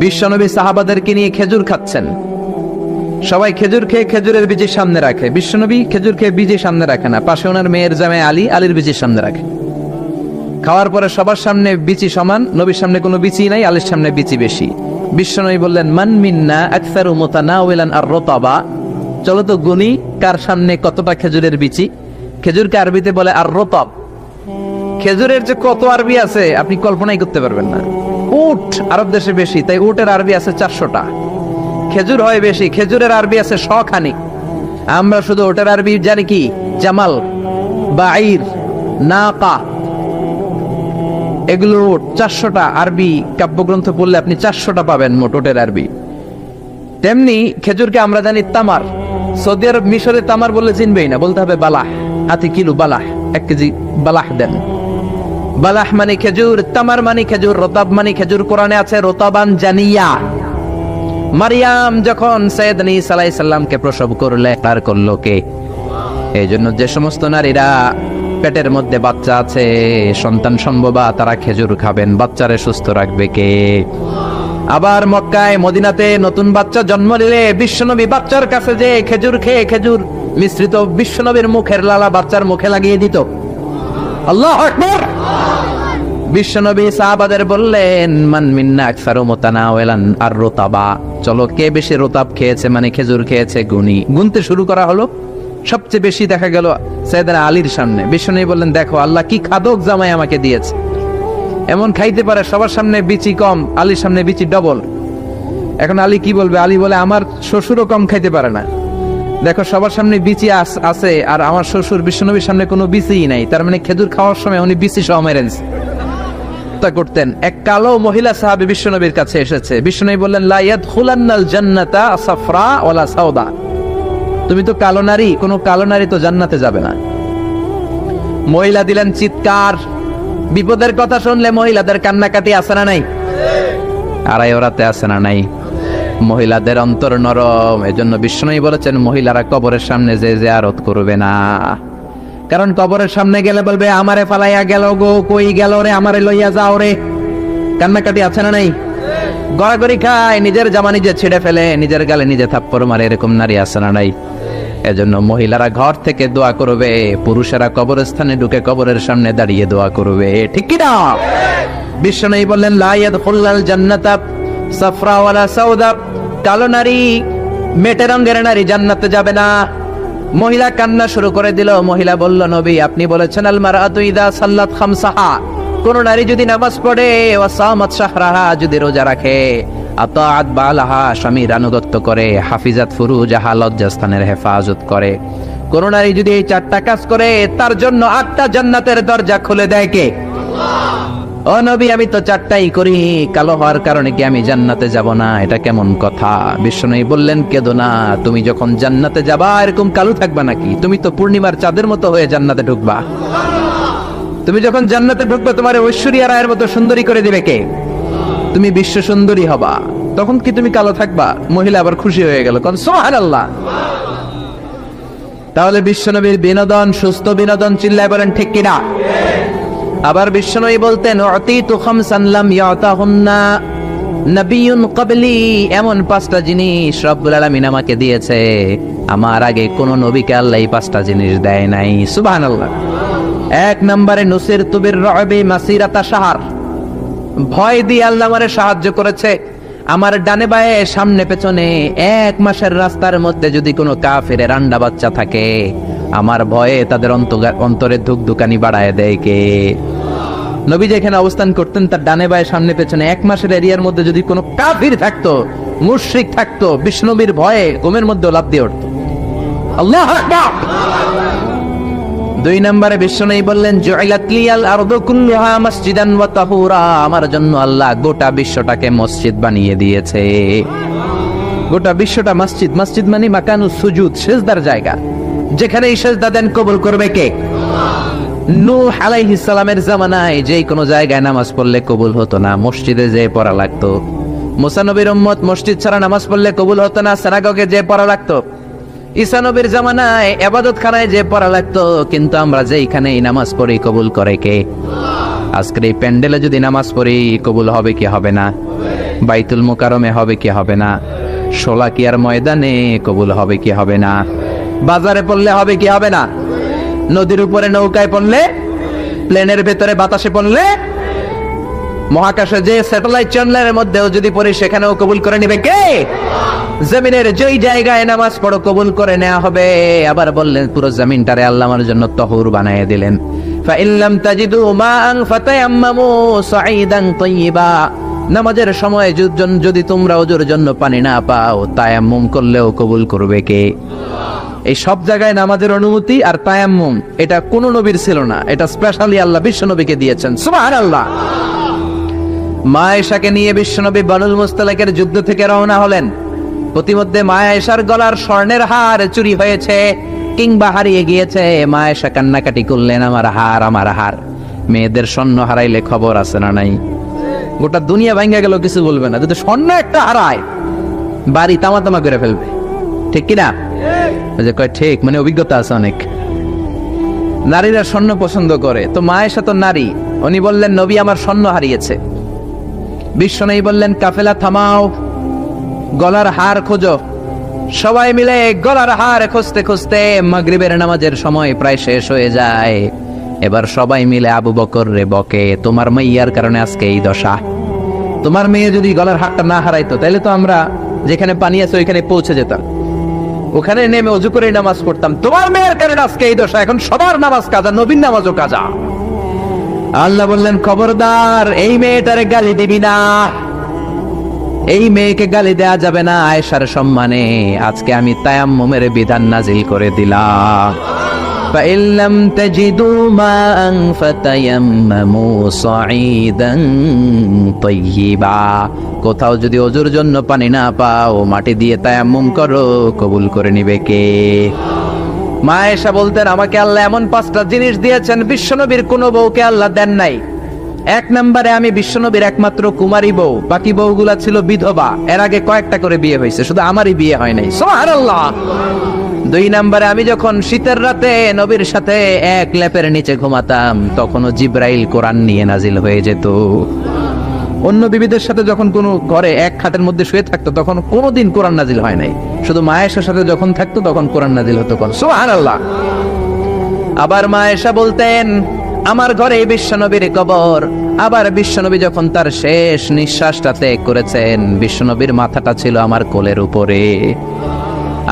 বিশ্বনবী সাহাবাদেরকে নিয়ে খেজুর খাচ্ছেন, সবাই খেজুর খেয়ে খেজুরের বীজের সামনে রাখে, বিশ্বনবী খেজুর খেয়ে বীজের সামনে রাখে না, পাশে ওনার মেয়ের জামাই আলী, আলীর বীজের সামনে রাখে। খাওয়ার পরে সবার সামনে বিচি সমান, নবীর সামনে কোনো বিচি নাই, আলীর সামনে বিচি বেশি। বিশ্বনবী বললেন, মান মিন্না আকসারু মুতানাওয়ালান আর-রতাবা, চলো তো গুনি কার সামনে কতটা খেজুরের বিচি। খেজুরকে আরবিতে বলে আর-রতাব। খেজুরের যে কত আরবি আছে আপনি কল্পনাই করতে পারবেন না। উট আরব দেশে বেশি, তাই উটের আরবি আছে 400টা। খেজুর হয় বেশি, খেজুরের আরবি আছে 100 খানি। আমরা শুধু ওটার আরবি জানি কি, জামাল, বাঈর, নাকা, এগুলো 400টা আরবি কাব্যগ্রন্থ পড়লে আপনি 400টা পাবেন মোট ওটের আরবি। তেমনি খেজুরকে আমরা জানি তামার। সৌদি আরব মিশরে তামার বললে চিনবেই না, বলতে হবে বালাহ। হাতি কিলো বালাহ, 1 কেজি বালাহ দেন। বালাহ মানে খেজুর, তামার মানে খেজুর, রতাব মানে খেজুর। কোরআনে আছে রতাবান জানিয়া। মারিয়াম যখন সাইয়েদনা ঈসা আলাইহিস সালামকে প্রসব করলে, তার করলো কে? এই জন্য যে সমস্ত নারীরা পেটের মধ্যে বাচ্চা আছে, সন্তান সম্ভবা, তারা খেজুর খাবেন। বাচ্চারে সুস্থ রাখবে কে? আবার মক্কায় মদিনাতে নতুন বাচ্চা জন্ম নিলে বিশ্বনবী বাচ্চার কাছে যে খেজুর খেয়ে খেজুর মিশ্রিত বিশ্বনবীর মুখের লালা বাচ্চার মুখে লাগিয়ে দিত। আল্লাহু আকবার। বিশ্বনবী সাহাবাদের বললেন, মান মিন্না আকসারু মুতানাওয়ালান আর-রতাবা, চলো কে বেশি রতাব খেয়েছে মানে খেজুর খেয়েছে গুনি। গুনতে শুরু করা হলো। সবচেয়ে বেশি দেখা গেল সাইয়েদনা আলীর সামনে। বিশ্বনবী বললেন, দেখো আল্লাহ কি খাদক জামাই আমাকে দিয়েছে, এমন খাইতে পারে, সবার সামনে বিচি কম, আলীর সামনে বিচি ডবল। এখন আলী কি বলবে? আলী বলে, আমার শ্বশুরও কম খাইতে পারে না, দেখো সবার সামনে বিচি আছে আর আমার শ্বশুর বিশ্বনবীর সামনে কোনো বিচিই নাই, তার মানে খেজুর খাওয়ার সময় উনি বিচি সহ মেরেন করতেন। এক কালো মহিলা সাহাবী বিশ্বনবীর কাছে এসেছে। বিশ্বনবী বললেন, লা ইয়াদখুলান্নাল জান্নাতা সাফরা ওয়ালা সাওদা, তুমি তো কালো নারী, কোনো কালো নারী তো জান্নাতে যাবে না। মহিলা দিলেন চিৎকার। বিপদের কথা শুনলে মহিলাদের কান্নাকাটি আছে না নাই? আড়াই ওরাতে আছে না নাই? মহিলাদের অন্তর নরম। এজন্য বিশ্বনবী বলেছেন, মহিলারা কবরের সামনে যে জিয়ারত করবে না, কারণ কবরের সামনে গেলে বলবে, আমারে ফালাইয়া গেল গো, কই গেল রে, আমারে লইয়া যাও রে। কান্নাকাটি আছে না নাই? গড়াগড়ি খায়, নিজের জামা নিজে ছিঁড়ে ফেলে, নিজের গালে নিজে থাপ্পড় মারে, এরকম নারী আছে না নাই? এজন্য মহিলারা ঘর থেকে দোয়া করবে, পুরুষেরা কবরস্থানে ঢুকে কবরের সামনে দাঁড়িয়ে দোয়া করবে। ঠিক কি না? বিশ্বনবী বললেন, লা ইয়াদখুলুল জান্নাতা সাফরা ওয়ালা সাওদা, কালো নারী, মেটে রঙের নারী জান্নাতে যাবে না। মহিলা কান্না শুরু করে দিল। মহিলা বলল, নবী আপনি বলেছেন, আল মারআতু ইযা সাল্লাত খামসাহা, কোন নারী যদি নামাজ পড়ে, ওয়া সামাত শাহরাহা, যদি রোজা রাখে, আতাআত বালাহা, স্বামীর আনুগত্য করে, হাফিজাত ফুরুজাহা, লজ্জাস্থানের হেফাজত করে, কোন নারী যদি এই 4টা কাজ করে, তার জন্য 8টা জান্নাতের দরজা খুলে দেয় কে? আল্লাহ। ও নবী, আমি তো 4টাই করি, কালো হওয়ার কারণে কি আমি জান্নাতে যাব না? এটা কেমন কথা? বিশ্বনবী বললেন, কেঁদো না, তুমি যখন জান্নাতে যাবা এরকম কালো থাকবা নাকি? তুমি তো পূর্ণিমার চাঁদের মতো হয়ে জান্নাতে ঢুকবা। তুমি যখন জান্নাতে ঢুকবে, তোমার ঐশ্বরিয়া রায়ের মতো সুন্দরী করে দিবে কে? তুমি বিশ্ব সুন্দরী হবা, তখন কি তুমি কালো থাকবা? মহিলা আবার খুশি হয়ে গেল, কোন সুবহানাল্লাহ। তাহলে বিশ্বনবীর বিনোদন, সুস্থ বিনোদন, চিল্লায় বলেন ঠিক কিনা? আবার বিশ্বনবী বলতেন, উতিতু খামসান লাম ইয়াতাহুন্না নাবিয়্যুন ক্বাবলি, এমন 5টা জিনিস রব্বুল আলামিন আমাকে দিয়েছে, আমার আগে কোন নবীকে আল্লাহ এই 5টা জিনিস দেয় নাই। সুবহানাল্লাহ। 1 নম্বরে নুসিরতু বির-রু'বি মাসিরাতা শাহর, ভয় দিয়ে আল্লাহ আমারে সাহায্য করেছে। আমার ডানে বায়ে সামনে পেছনে 1 মাসের রাস্তার মধ্যে যদি কোনো কাফেরের আন্ডা বাচ্চা থাকে, আমার ভয়ে তাদের অন্তরে ধুকধুকানি বাড়ায় দেয় কে? নবী যেখানে অবস্থান করতেন, তার ডানে বায়ে সামনে পেছনে 1 মাসের এরিয়ার মধ্যে যদি কোনো কাফির থাকতো, মুশরিক থাকতো, বিষ্ণবীর ভয়ে ঘুমের মধ্যে লাফ দিয়ে উঠত। আল্লাহু আকবার। 2 নম্বরে বিশ্বনবী বললেন, জুইলাত লিয়াল আরদু কুল্লুহা মাসজিদান ওয়া তাহুরা, আমার জন্য আল্লাহ গোটা বিশ্বটাকে মসজিদ বানিয়ে দিয়েছে। গোটা বিশ্বটা মসজিদ। মসজিদ মানে মাকানুস সুজুদ, সিজদার জায়গা, যেখানে সিজদা দেন কবুল করবে কে? নূহ আলাইহিস সালামের জামানায় যেই কোনো জায়গায় নামাজ পড়লে কবুল হতো না, মসজিদে যেয়ে পড়া লাগতো। মুসা নবীর উম্মত মসজিদ ছাড়া নামাজ পড়লে কবুল হতো না, সিনাগগে যেয়ে পড়া লাগতো। ঈসা নবীর জামানায় ইবাদতখানায় যে পড়া লাগতো, কিন্তু আমরা যেইখানেই নামাজ পড়ি কবুল করে কে? আজকের এই প্যান্ডেলে যদি নামাজ পড়ি কবুল হবে কি হবে না? বাইতুল মুকাররমে হবে কি হবে না, শোলাকিয়ার ময়দানে কবুল হবে কি হবে না, বাজারে পড়লে হবে কি হবে না, নদীর উপরে নৌকায় পড়লে, প্লেনের ভেতরে বাতাসে পড়লে, মহাকাশে যে স্যাটেলাইট চ্যানেলের মধ্যেও যদি পড়ি সেখানেও কবুল করে নিবে কে? জমিনের যেই জায়গায় নামাজ পড়ো কবুল করে নেওয়া হবে। আবার বললেন পুরো জমিনটারে আল্লাহ আমার জন্য তহুর বানিয়ে দিলেন। ফাইল্লাম তাজিদু মাআন ফাতায়াম্মামু সাঈদান তাইয়্যিবা, নামাজের সময় যদি তোমরা ওজুর জন্য পানি না পাও তায়াম্মুম করলেও কবুল করবে কে? এই সব জায়গায় নামাজের অনুমতি আর তায়াম্মুম এটা কোন নবীর ছিল না, এটা স্পেশালি আল্লাহ বিশ্ব নবীকে দিয়েছেন। সুবহানাল্লাহ। মা আয়েশাকে নিয়ে বিশ্বনবী বানুল মুস্তালিকের যুদ্ধ থেকে রওনা হলেন। প্রতিমধ্যে মা আয়েশার গলার স্বর্ণের হার চুরি হয়েছে কিংবা হারিয়ে গিয়েছে। মা আয়েশা কান্নাকাটি করলেন, আমার হার, আমার হার। মেয়েদের স্বর্ণ হারাইলে খবর আছে না নাই? গোটা দুনিয়া ভাঙ্গা গেল কিছু বলবে না, যদি স্বর্ণ একটা হারায় বাড়ি তামা তামা করে ফেলবে, ঠিক কিনা? কয় ঠিক, মানে অভিজ্ঞতা আছে অনেক। নারীরা স্বর্ণ পছন্দ করে, তো মা আয়েশা তো নারী, উনি বললেন নবী আমার স্বর্ণ হারিয়েছে। বিশ্বনবী বললেন কাফেলা থামাও, গলার হার খোঁজো। সবাই মিলে গলার হার খুঁজতে খুঁজতে মাগরিবের নামাজের সময় প্রায় শেষ হয়ে যায়। এবার সবাই মিলে আবু বকর রে বকে, তোমার মাইয়ার কারণে আজকে এই দশা। তোমার মেয়ে যদি গলার হারটা না হারাইতো তাহলে তো আমরা যেখানে পানি আছে ওইখানে পৌঁছে যেতাম, ওখানে নেমে ওযু করে নামাজ পড়তাম। তোমার মেয়ের কারণে আজকে এই দশা, এখন সবার নামাজ কাজা, নবীর নামাজও কাজা। আল্লাহ বললেন খবরদার, এই মেয়েটারে গালি দিবি না, এই মেয়েকে গালি দেয়া যাবে না আয়েশার সম্মানে। আজকে আমি তায়াম্মুমের বিধান নাজিল করে দিলাম। ফাইল্লাম তাজিদু মাআন ফাতায়াম্মামু সাঈদান তাইয়্যিবা, কোথাও যদি ওযুর জন্য পানি না পাও মাটি দিয়ে তায়াম্মুম করো, কবুল করে নিবে কে? মা আয়েশা বলতেন আমাকে আল্লাহ এমন 5টা জিনিস দিয়েছেন বিশ্বনবীর কোনো বউকে আল্লাহ দেন নাই। 1 নম্বরে আমি বিশ্বনবীর একমাত্র কুমারী বউ, বাকি বউগুলা ছিল বিধবা, এর আগে কয়েকটা করে বিয়ে হয়েছে, শুধু আমারই বিয়ে হয় নাই। সুবহানাল্লাহ। 2 নম্বরে আমি যখন শীতের রাতে নবীর সাথে এক লেপের নিচে ঘুমাতাম তখনও জিব্রাইল কোরআন নিয়ে নাজিল হয়ে যেত। অন্য বিবিদের সাথে যখন কোনো ঘরে এক খাটের মধ্যে শুয়ে থাকতো তখন কোনোদিন কোরআন নাজিল হয় নাই, শুধু মা আয়েশার সাথে যখন থাকতো তখন কোরআন নাজিল হতো। সুবহানাল্লাহ। আবার মা আয়েশা বলতেন আমার ঘরে বিশ্বনবীর কবর। আবার বিশ্বনবী যখন তার শেষ নিঃশ্বাসটা ত্যাগ করেছেন বিশ্বনবীর মাথাটা ছিল আমার কোলের উপরে।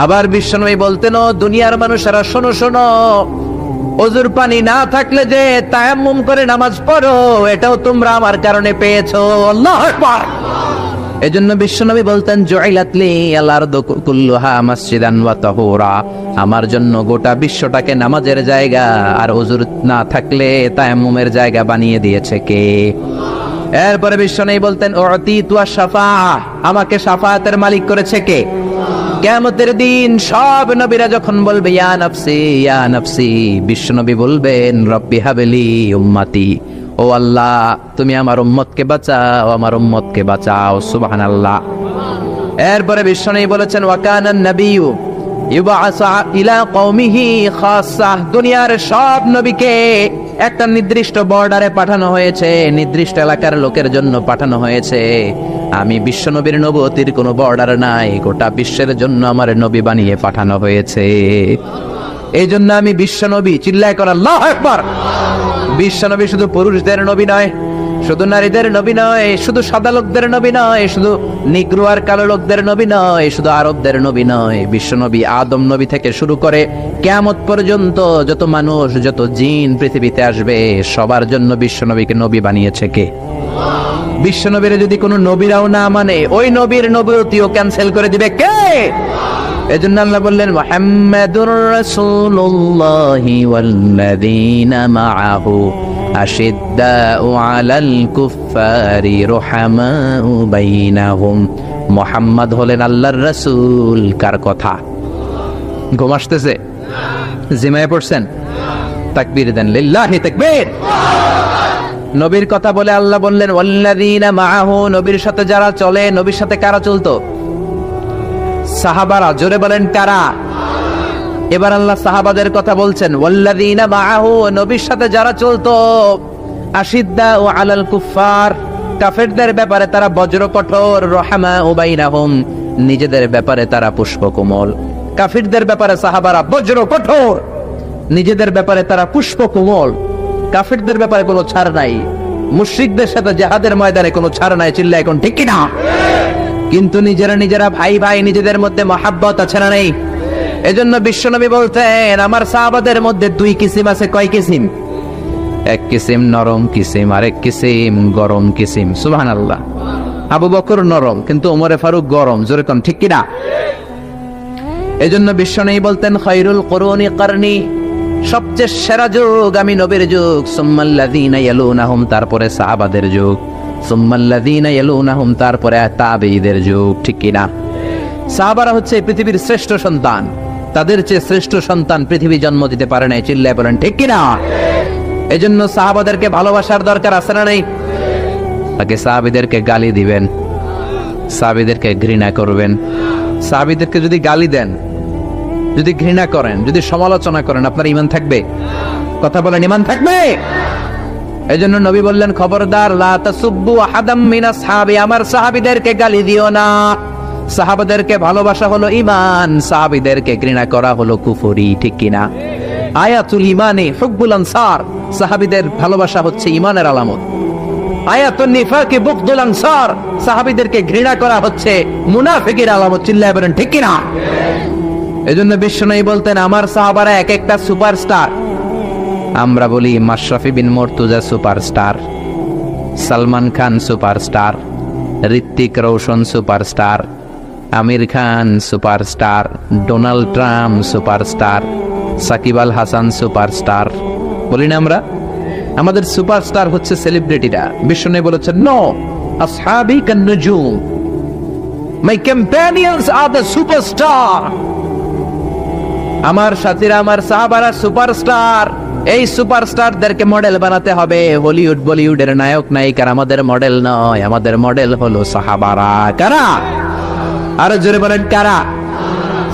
আবার বিশ্বনবী বলতেন ও দুনিয়ার মানুষেরা শোনো শোনো, ওযুর পানি না থাকলে যে তায়াম্মুম করে নামাজ পড়ো এটাও তোমরা আমার কারণে পেয়েছো। আল্লাহু আকবার। এজন্য বিশ্বনবী বলতেন জুইলাত লি আল আরদু কুল্লুহা মাসজিদান ওয়া তাহুরা, আমার জন্য গোটা বিশ্বটাকে নামাজের জায়গা আর ওযুর না থাকলে তায়াম্মুমের জায়গা বানিয়ে দিয়েছে কে? এরপরে বিশ্বনবী বলতেন উতিতু আশ-শাফাআহ, আমাকে শাফাআতের মালিক করেছে কে? কিয়ামতের দিন সব নবীরা যখন বলবে ইয়া নাফসি ইয়া নাফসি, বিশ্বনবী বলবেন রব্বি হাবলি উম্মতি, ও আল্লাহ তুমি আমার উম্মতকে বাঁচাও, আমার উম্মতকে বাঁচাও। সুবহানাল্লাহ। এরপরে বিশ্বনবী বলেছেন ওয়া কানান নাবিয়্যু ইউবআসু ইলা কওমিহি খাসসাহ, দুনিয়ার সব নবীকে একটা নির্দিষ্ট বর্ডারে পাঠানো হয়েছে, নির্দিষ্ট এলাকার লোকের জন্য পাঠানো হয়েছে। আমি বিশ্বনবীর নবুয়তির কোনো বর্ডার নাই, গোটা বিশ্বের জন্য আমার নবী বানিয়ে পাঠানো হয়েছে। এই জন্য আমি বিশ্বনবী, চিল্লায় কর আল্লাহু আকবার। বিশ্বনবী শুধু পুরুষদের নবী নয়, শুধু নারীদের নবী নয়, শুধু সাদা লোকদের নবী নয়, শুধু নিগ্রো আর কালো লোকদের নবী নয়, শুধু আরবদের নবী নয়। বিশ্বনবী আদম নবী থেকে শুরু করে কিয়ামত পর্যন্ত যত মানুষ যত জিন পৃথিবীতে আসবে সবার জন্য বিশ্বনবীকে নবী বানিয়েছে কে? বিশ্বনবীর যদি কোনো নবীরাও না মানে ওই নবীর নবুয়তিও ক্যান্সেল করে দিবে কে? এজন্য আল্লাহ বললেন মুহাম্মাদুর রাসূলুল্লাহি ওয়াল্লাযীনা মাআহু আশিদ্দাউ আলাল কুফফারি রুহামাউ বাইনাহুম। মুহাম্মদ হলেন আল্লাহর রাসূল। কার কথা? ঘুম আসতেছে? জিমায়ে পড়ছেন? তাকবীর দেন, লিল্লাহি তাকবীর। নবীর কথা বলে আল্লাহ বললেন ওয়াল্লাযীনা মাআহু, নবীর সাথে যারা চলে। নবীর সাথে কারা চলতো? সাহাবারা। জোরে বলেন কারা? এবার আল্লাহ সাহাবাদের কথা বলছেন ওয়াল্লাযীনা মাআহু, নবীর সাথে যারা চলতো। আশিদ্দাউ আলাল কুফফার, কাফেরদের ব্যাপারে তারা বজ্র কঠোর, রহমা বাইনাহুম, নিজেদের ব্যাপারে তারা পুষ্পকোমল। কাফিরদের ব্যাপারে সাহাবারা বজ্র কঠোর, নিজেদের ব্যাপারে তারা পুষ্পকোমল। কাফিরদের ব্যাপারে কোনো ছাড় নাই, মুশরিকদের সাথে জিহাদের ময়দানে কোনো ছাড় নাই, চিল্লা এখন ঠিক কিনা? কিন্তু নিজেরা ভাই ভাই, নিজেদের মধ্যে মহাব্বত আছে না নেই? এজন্য বিশ্বনবী বলতেন আমার সাহাবাদের মধ্যে দুই কিসিম আছে। কয় কিসিম? এক কিসিম নরম কিসিম, আরেক কিসিম গরম কিসিম। সুবহানাল্লাহ। আবু বকর নরম, কিন্তু ওমরে ফারুক গরম। জোরে কোন ঠিক কিনা? এজন্য বিশ্বনবী বলতেন খায়রুল কুরুনি করনি, সবচেয়ে সেরা যুগ আমি নবীর যুগ, সুম্মাল্লাযীনা ইয়ালুনাহুম, তারপরে সাহাবাদের যুগ, সুম্মাল্লাযীনা ইয়ালুনাহুম, তারপরে তাবেঈদের যুগ। ঠিক কিনা? সাহাবারা হচ্ছে পৃথিবীর শ্রেষ্ঠ সন্তান, তাদের চেয়ে শ্রেষ্ঠ সন্তান পৃথিবী জন্ম দিতে পারে নাই। চিল্লায় বলেন ঠিক কিনা? এজন্য সাহাবাদেরকে ভালোবাসার দরকার আছে না নেই? তাকে সাহাবীদেরকে গালি দিবেন, সাহাবীদেরকে ঘৃণা করবেন। সাহাবীদেরকে যদি গালি দেন, যদি ঘৃণা করেন, যদি সমালোচনা করেন, আপনার ঈমান থাকবে? কথা বলেন, ঈমান থাকবে? এজন্য নবী বললেন খবরদার, লা তাসুব্বু আহাদাম মিন আসহাবি, আমার সাহাবীদেরকে গালি দিও না। সাহাবাদেরকে ভালোবাসা হলো ঈমান, সাহাবীদেরকে ঘৃণা করা হলো কুফরি। ঠিক কিনা? আয়াতুল ঈমানে হুব্বুল আনসার, সাহাবীদের ভালোবাসা হচ্ছে ঈমানের আলামত। আয়াতুন নিফাকি বুগদুল আনসার, সাহাবীদেরকে ঘৃণা করা হচ্ছে মুনাফিকের আলামত। চিল্লায় বলেন ঠিক কিনা? এজন্য বিশ্বনবী বলতেন আমার সাহাবারা এক একটা সুপারস্টার। আমরা বলি Mashrafe bin Mortaza superstar, Salman Khan superstar, Hrithik Roshan superstar, Aamir Khan superstar, Donald Trump superstar, Shakib Al Hasan superstar. বলি না আমরা? আমাদের সুপারস্টার হচ্ছে সেলিব্রিটিরা। বিশ্বনবী বলেছেন নো, আসহাবি কান নুজুম, মাই কম্প্যানিয়নস আর দ্য সুপারস্টার। আমার সাথীরা, আমার সাহাবারা সুপারস্টার। এই সুপারস্টারদেরকে মডেল বানাতে হবে। হলিউড বলিউডের নায়ক নায়িকার আমাদের মডেল নয়, আমাদের মডেল হলো সাহাবারা। কারা? আরো জোরে বলেন কারা?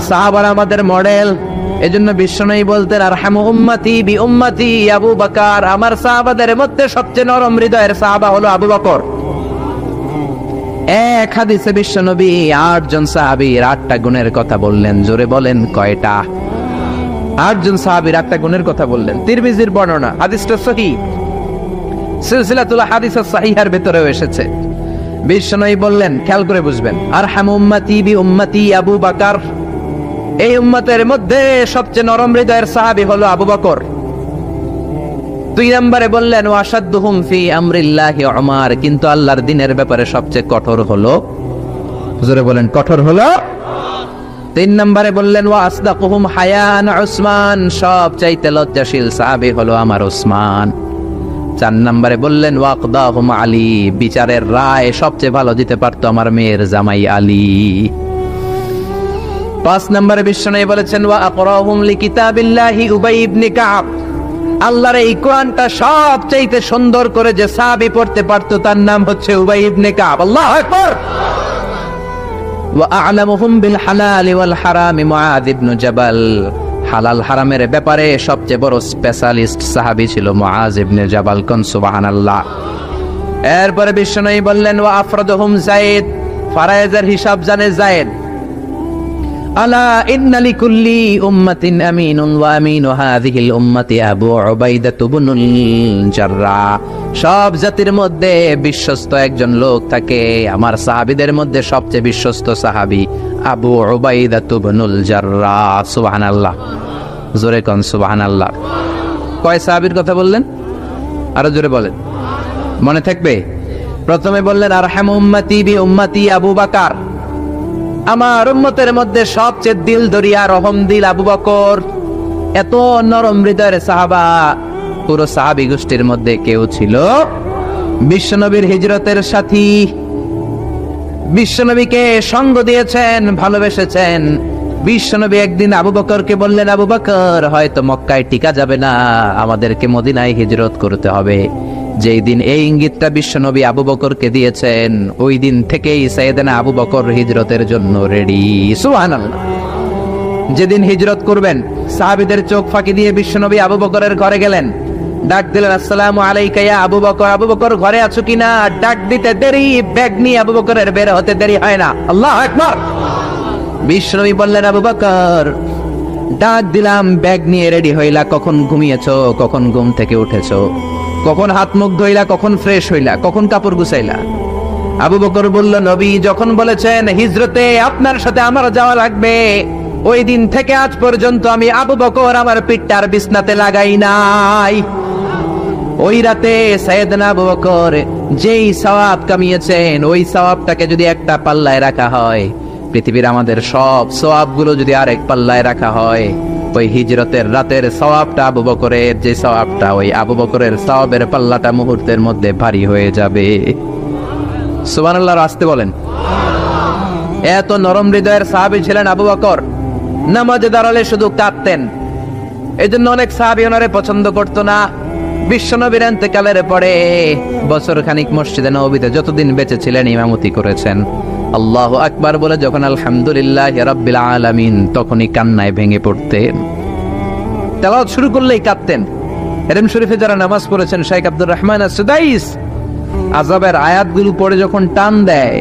সাহাবারা আমাদের মডেল। এজন্য বিশ্বনবী বলতেন আরহামু উম্মতি বি উম্মতি আবু বকর, আমার সাহাবাদের মধ্যে সবচেয়ে নরম হৃদয়ের সাহাবা হলো আবু বকর। এক হাদিসে বিশ্বনবী 8 জন সাহাবীর 8টা গুণের কথা বললেন। জোরে বলেন কয়টা? 8 জন সাহাবীর 8টা গুণের কথা বললেন। তিরমিজির বর্ণনা, হাদিসটা সহিহ, সিলসিলাতুল হাদিস সাহিহার ভেতরেও এসেছে। বিশ্বনবী বললেন, খেয়াল করে বুঝবেন, আরহামু উম্মতি বি উম্মতি আবু বকর, এই উম্মতের মধ্যে সবচেয়ে নরম হৃদয়ের সাহাবী হলো আবু বকর। 2 নম্বরে বললেন ওয়াশাদ্দুহুম ফি আমরিল্লাহি উমর, কিন্তু আল্লাহর দ্বীনের ব্যাপারে সবচেয়ে কঠোর হলো, জোরে বলেন কঠোর হলো। 3 নম্বরে বললেন ওয়া আসদাকুহুম হায়ান উসমান, সবচাইতে লজ্জাশীল সাহাবী হলো আমার উসমান। 4 নম্বরে বললেন ওয়াকদাহুম আলী, বিচারের রায় সবচেয়ে ভালো দিতে পারতো আমার মেয়ের জামাই আলী। 5 নম্বরে বিশ্বনবী বলেছেন ওয়া আকরাহুম লিকিতাবিল্লাহি উবাই ইবনে কাব, আল্লাহর এই কোরআনটা সবচাইতে সুন্দর করে যে সাহাবী পড়তে পারতো তার নাম হচ্ছে উবাই ইবনে কাব। আল্লাহু আকবার। ওয়া আ'লামুহুম বিল হালাল ওয়াল হারাম মুআয ইবনে জাবাল, হালাল হারামের ব্যাপারে সবচেয়ে বড় স্পেশালিস্ট সাহাবী ছিল মুআয ইবনে জাবাল। কোন সুবহানাল্লাহ। এরপরে বিশ্বনবী বললেন ওয়া আফরাদুহুম যায়েদ, ফারায়েজের হিসাব জানে যায়েদ। আলা ইন্না লিকুল্লি উম্মাতিন আমিনুন ওয়া আমিনু হাযিহিল উম্মতি আবু উবাইদা ইবনুল জাররাহ, সব জাতির মধ্যে বিশ্বস্ত একজন লোক থাকে, আমার সাহাবীদের মধ্যে সবচেয়ে বিশ্বস্ত সাহাবী আবু উবাইদা ইবনুল জাররাহ। সুবহানাল্লাহ। জোরে কোন সুবহানাল্লাহ। কয় সাহাবীর কথা বললেন? আরো জোরে বলেন, মনে থাকবে? প্রথমে বললেন আরহামু উম্মতি বি উম্মতি আবু বকর, আমার উম্মতের মধ্যে সবচেয়ে দিল দরিয়া রহম দিল আবু বকর। এত নরম হৃদয়ের সাহাবা পুরো সাহাবী গোষ্ঠীর মধ্যে কেউ ছিল? বিশ্বনবীর হিজরতের সাথী, বিশ্বনবীকে সঙ্গ দিয়েছেন, ভালোবেসেছেন। বিশ্বনবী একদিন আবু বকরকে বললেন আবু বকর, হয়তো মক্কায় টিকা যাবে না, আমাদেরকে মদিনায় হিজরত করতে হবে। যেই দিন এই ইঙ্গিতটা বিশ্বনবী আবু বকরকে দিয়েছেন, ওই দিন থেকেই সাইয়েদনা আবু বকর হিজরতের জন্য রেডি। সুবহানাল্লাহ। যেদিন হিজরত করবেন, সাহাবীদের চোখ ফাঁকি দিয়ে বিশ্বনবী আবু বকরের ঘরে গেলেন। ডাক দিলেন, আসসালামু আলাইকা ইয়া আবু বকর। আবু বকর ঘরে আছো কিনা? ডাক দিতে দেরি, ব্যাগ নিয়ে আবু বকরের বের হতে দেরি হয় না। আল্লাহু আকবার। বিশ্বনবী বললেন, আবু বকর ডাক দিলাম, ব্যাগ নিয়ে রেডি হইলা, কখন ঘুমিয়েছো, কখন ঘুম থেকে উঠেছো, কখন হাত মুখ ধইলা, কখন ফ্রেশ হইলা, কখন কাপড় গুছাইলা? আবু বকর বলল, নবী যখন বলেছেন হিজরতে আপনার সাথে আমার যাওয়া লাগবে, ওই দিন থেকে আজ পর্যন্ত আমি আবু বকর আমার পিঠটার বিছনাতে লাগাই নাই। ওই রাতে সাইয়েদনা আবু বকর যেই সওয়াব কামিয়েছেন, ওই সওয়াবটাকে যদি একটা পাল্লায় রাখা হয়, পৃথিবীর আমাদের সব সওয়াবগুলো যদি আরেক পাল্লায় রাখা হয়, ওই হিজরতের রাতের সওয়াবটা আবু বকরের যে সওয়াবটা, ওই আবু বকরের সওয়াবের পাল্লাটা মুহূর্তের মধ্যে ভারী হয়ে যাবে। সুবহানাল্লাহ, আসতে বলেন। এত নরম হৃদয়ের সাহাবী ছিলেন আবু বকর। নামাজে দাঁড়ালে শুধু কাঁদতেন, এই জন্য অনেক সাহাবী ওনারে পছন্দ করতো না। বিশ্বনবীর ইন্তেকালের পরে বছর খানিক মসজিদে নববীতে যতদিন বেঁচে ছিলেন ইমামতি করেছেন। আল্লাহু আকবার বলে যখন আলহামদুলিল্লাহি রাব্বিল আলামিন, তখনই কান্নায় ভেঙে পড়তেন। তেলাওয়াত শুরু করলেই কাঁদতেন। হেরেম শরীফে যারা নামাজ পড়েছেন, শাইখ আব্দুর রহমান আস-সুদাইস আযাবের আয়াতগুলো পড়ে যখন টান দেয়,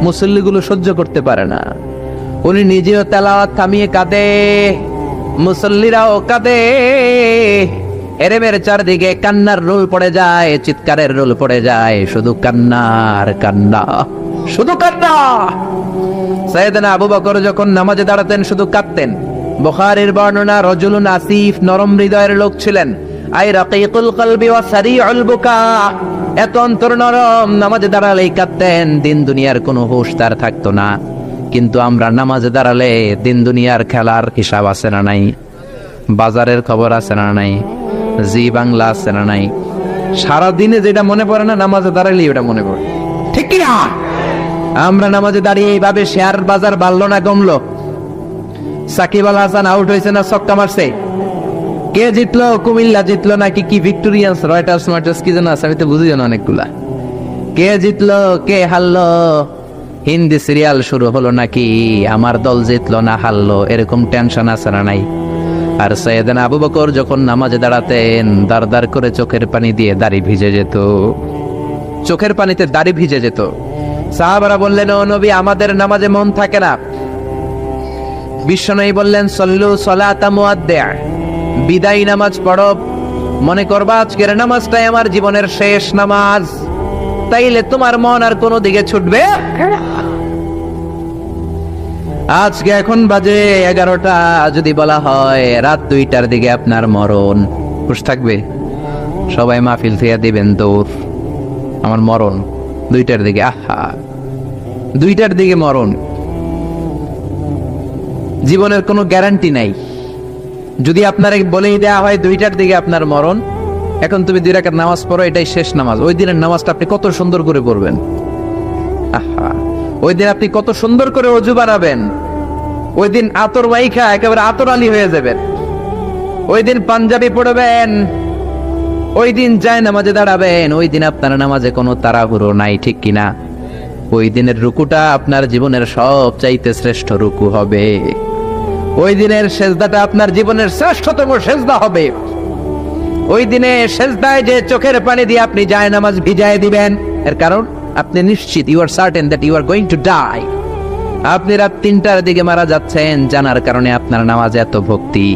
মুসল্লিগুলো সহ্য করতে পারে না। উনি নিজেও তেলাওয়াত থামিয়ে কাঁদে, মুসল্লিরাও কাঁদে। হেরেমের চারদিকে কান্নার রোল পড়ে যায়, চিৎকারের রোল পড়ে যায়, শুধু কান্নার কান্না, শুধু কান্না। সাইয়েদনা আবু বকর যখন নামাজে দাঁড়াতেন শুধু কাঁদতেন। বুখারীর বর্ণনা, রজুলুন আসিফ, নরম হৃদয়ের লোক ছিলেন। আই রাকিকুল কলবি ওয়া সারিউল বুকা, এত অন্তর নরম, নামাজে দাঁড়ালেই কাঁদতেন। দিন দুনিয়ার কোনো হুঁশ তার থাকতো না। কিন্তু আমরা নামাজে দাঁড়ালে দিন দুনিয়ার খেলার হিসাব আছে না নাই, বাজারের খবর আছে না নাই, জি বাংলা আছে না নাই, সারা দিনে যেটা মনে পড়ে না নামাজে দাঁড়ালেই ওটা মনে পড়ে, ঠিক কি না? আমরা নামাজে দাঁড়িয়ে এইভাবে শেয়ার বাজার বাড়লো না কমলো, সাকিব আল হাসান আউট হয়েছে না ছক্কা মারছে, কে জিতলো, কুমিল্লা জিতলো নাকি কি ভিক্টোরিয়ান্স, রয়টার্স মার্টার্স কি যেন আছে, আমি তো বুঝি না অনেকগুলা, কে জিতলো কে হারলো, হিন্দি সিরিয়াল শুরু হলো নাকি আমার দল জিতলো না হারলো, এরকম টেনশন আছে না নাই? আর সাইয়েদনা আবু বকর যখন নামাজে দাঁড়াতেন, দাঁড় দাঁড় করে চোখের পানি দিয়ে দাড়ি ভিজে যেত, চোখের পানিতে দাড়ি ভিজে যেত। সাহাবারা বললেন, ও নবী আমাদের নামাজে মন থাকে না। বিশ্বনবী বললেন, সল্লু সলাতা মুআদ্দিআ, বিদায় নামাজ পড়ো, মনে করবা আজকের নামাজটাই আমার জীবনের শেষ নামাজ, তাইলে তোমার মন আর কোনো দিকে ছুটবে। আজকে এখন বাজে 11টা, যদি বলা হয় রাত 2টার দিকে আপনার মরণ, খুশ থাকবে? সবাই মাহফিল থেকে দিবেন দৌড়, আমার মরণ 2টার দিকে, আহা 2টার দিকে মরণ। জীবনের কোনো গ্যারান্টি নাই। যদি আপনার বলেই দেয়া হয় 2টার দিকে আপনার মরণ, এখন তুমি 2 রাকাত নামাজ পড়ো, এটাই শেষ নামাজ, ওই দিনের নামাজটা আপনি কত সুন্দর করে পড়বেন, আহা ওই দিন আপনি কত সুন্দর করে ওযু বানাবেন, ওই দিন আতর মাইখা একেবারে আতর আলী হয়ে যাবেন, ওই দিন পাঞ্জাবি পড়বেন, ওই দিন যায় নামাজে দাঁড়াবেন, ওই দিন আপনার নামাজে কোনো তাড়াহুড়ো নাই, ঠিক কিনা? ওই দিনের রুকুটা আপনার জীবনের সব চাইতে শ্রেষ্ঠ রুকু হবে, ওই দিনের সেজদাটা আপনার জীবনের শ্রেষ্ঠতম সেজদা হবে। ওই দিনে সেজদায় যে চোখের পানি দিয়ে আপনি যায় নামাজ ভিজায় দিবেন, এর কারণ আপনি নিশ্চিত, you are certain that you are going to die. আপনি রাত 3টার দিকে মারা যাচ্ছেন, জানার কারণে আপনার নামাজে এত ভক্তি।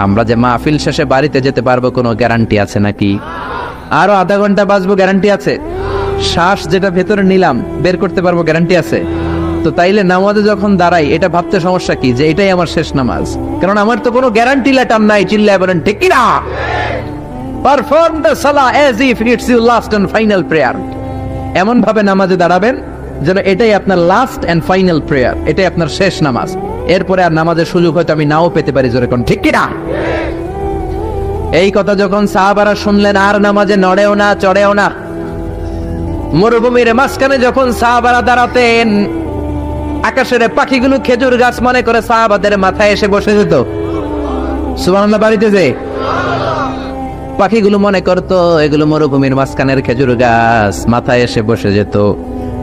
আমরা যে মাহফিল শেষে বাড়িতে যেতে পারবো কোনো গ্যারান্টি আছে নাকি? আরো আধা ঘন্টা বাঁচবো গ্যারান্টি আছে? শ্বাস যেটা ভেতরে নিলাম বের করতে পারবো গ্যারান্টি আছে? তো তাইলে নামাজে যখন দাঁড়াই এটা ভাবতে সমস্যা কি যে এটাই আমার শেষ নামাজ? কারণ আমার তো কোনো গ্যারান্টি লেটার নাই। চিল্লায় বলেন ঠিক কি না? Perform the salah as if it's your last and final prayer. এমন ভাবে নামাজে দাঁড়াবেন যেন এটাই আপনার লাস্ট এন্ড ফাইনাল প্রেয়ার, এটাই আপনার শেষ নামাজ। এরপরে আর নামাজের সুযোগ হয়তো আমি নাও পেতে পারি, জোরে কোন ঠিক কি না? এই কথা যখন সাহাবারা শুনলেন, আর নামাজে নড়েও না চড়েও না। মরুভূমির মাঝখানে যখন সাহাবারা দাঁড়াতেন, আকাশের পাখিগুলো খেজুর গাছ মনে করে সাহাবাদের মাথায় এসে বসে যেত। সুবহানাল্লাহ, বাড়িতে যে পাখিগুলো মনে করতো এগুলো মরুভূমির মাঝখানের খেজুর গাছ, মাথায় এসে বসে যেত।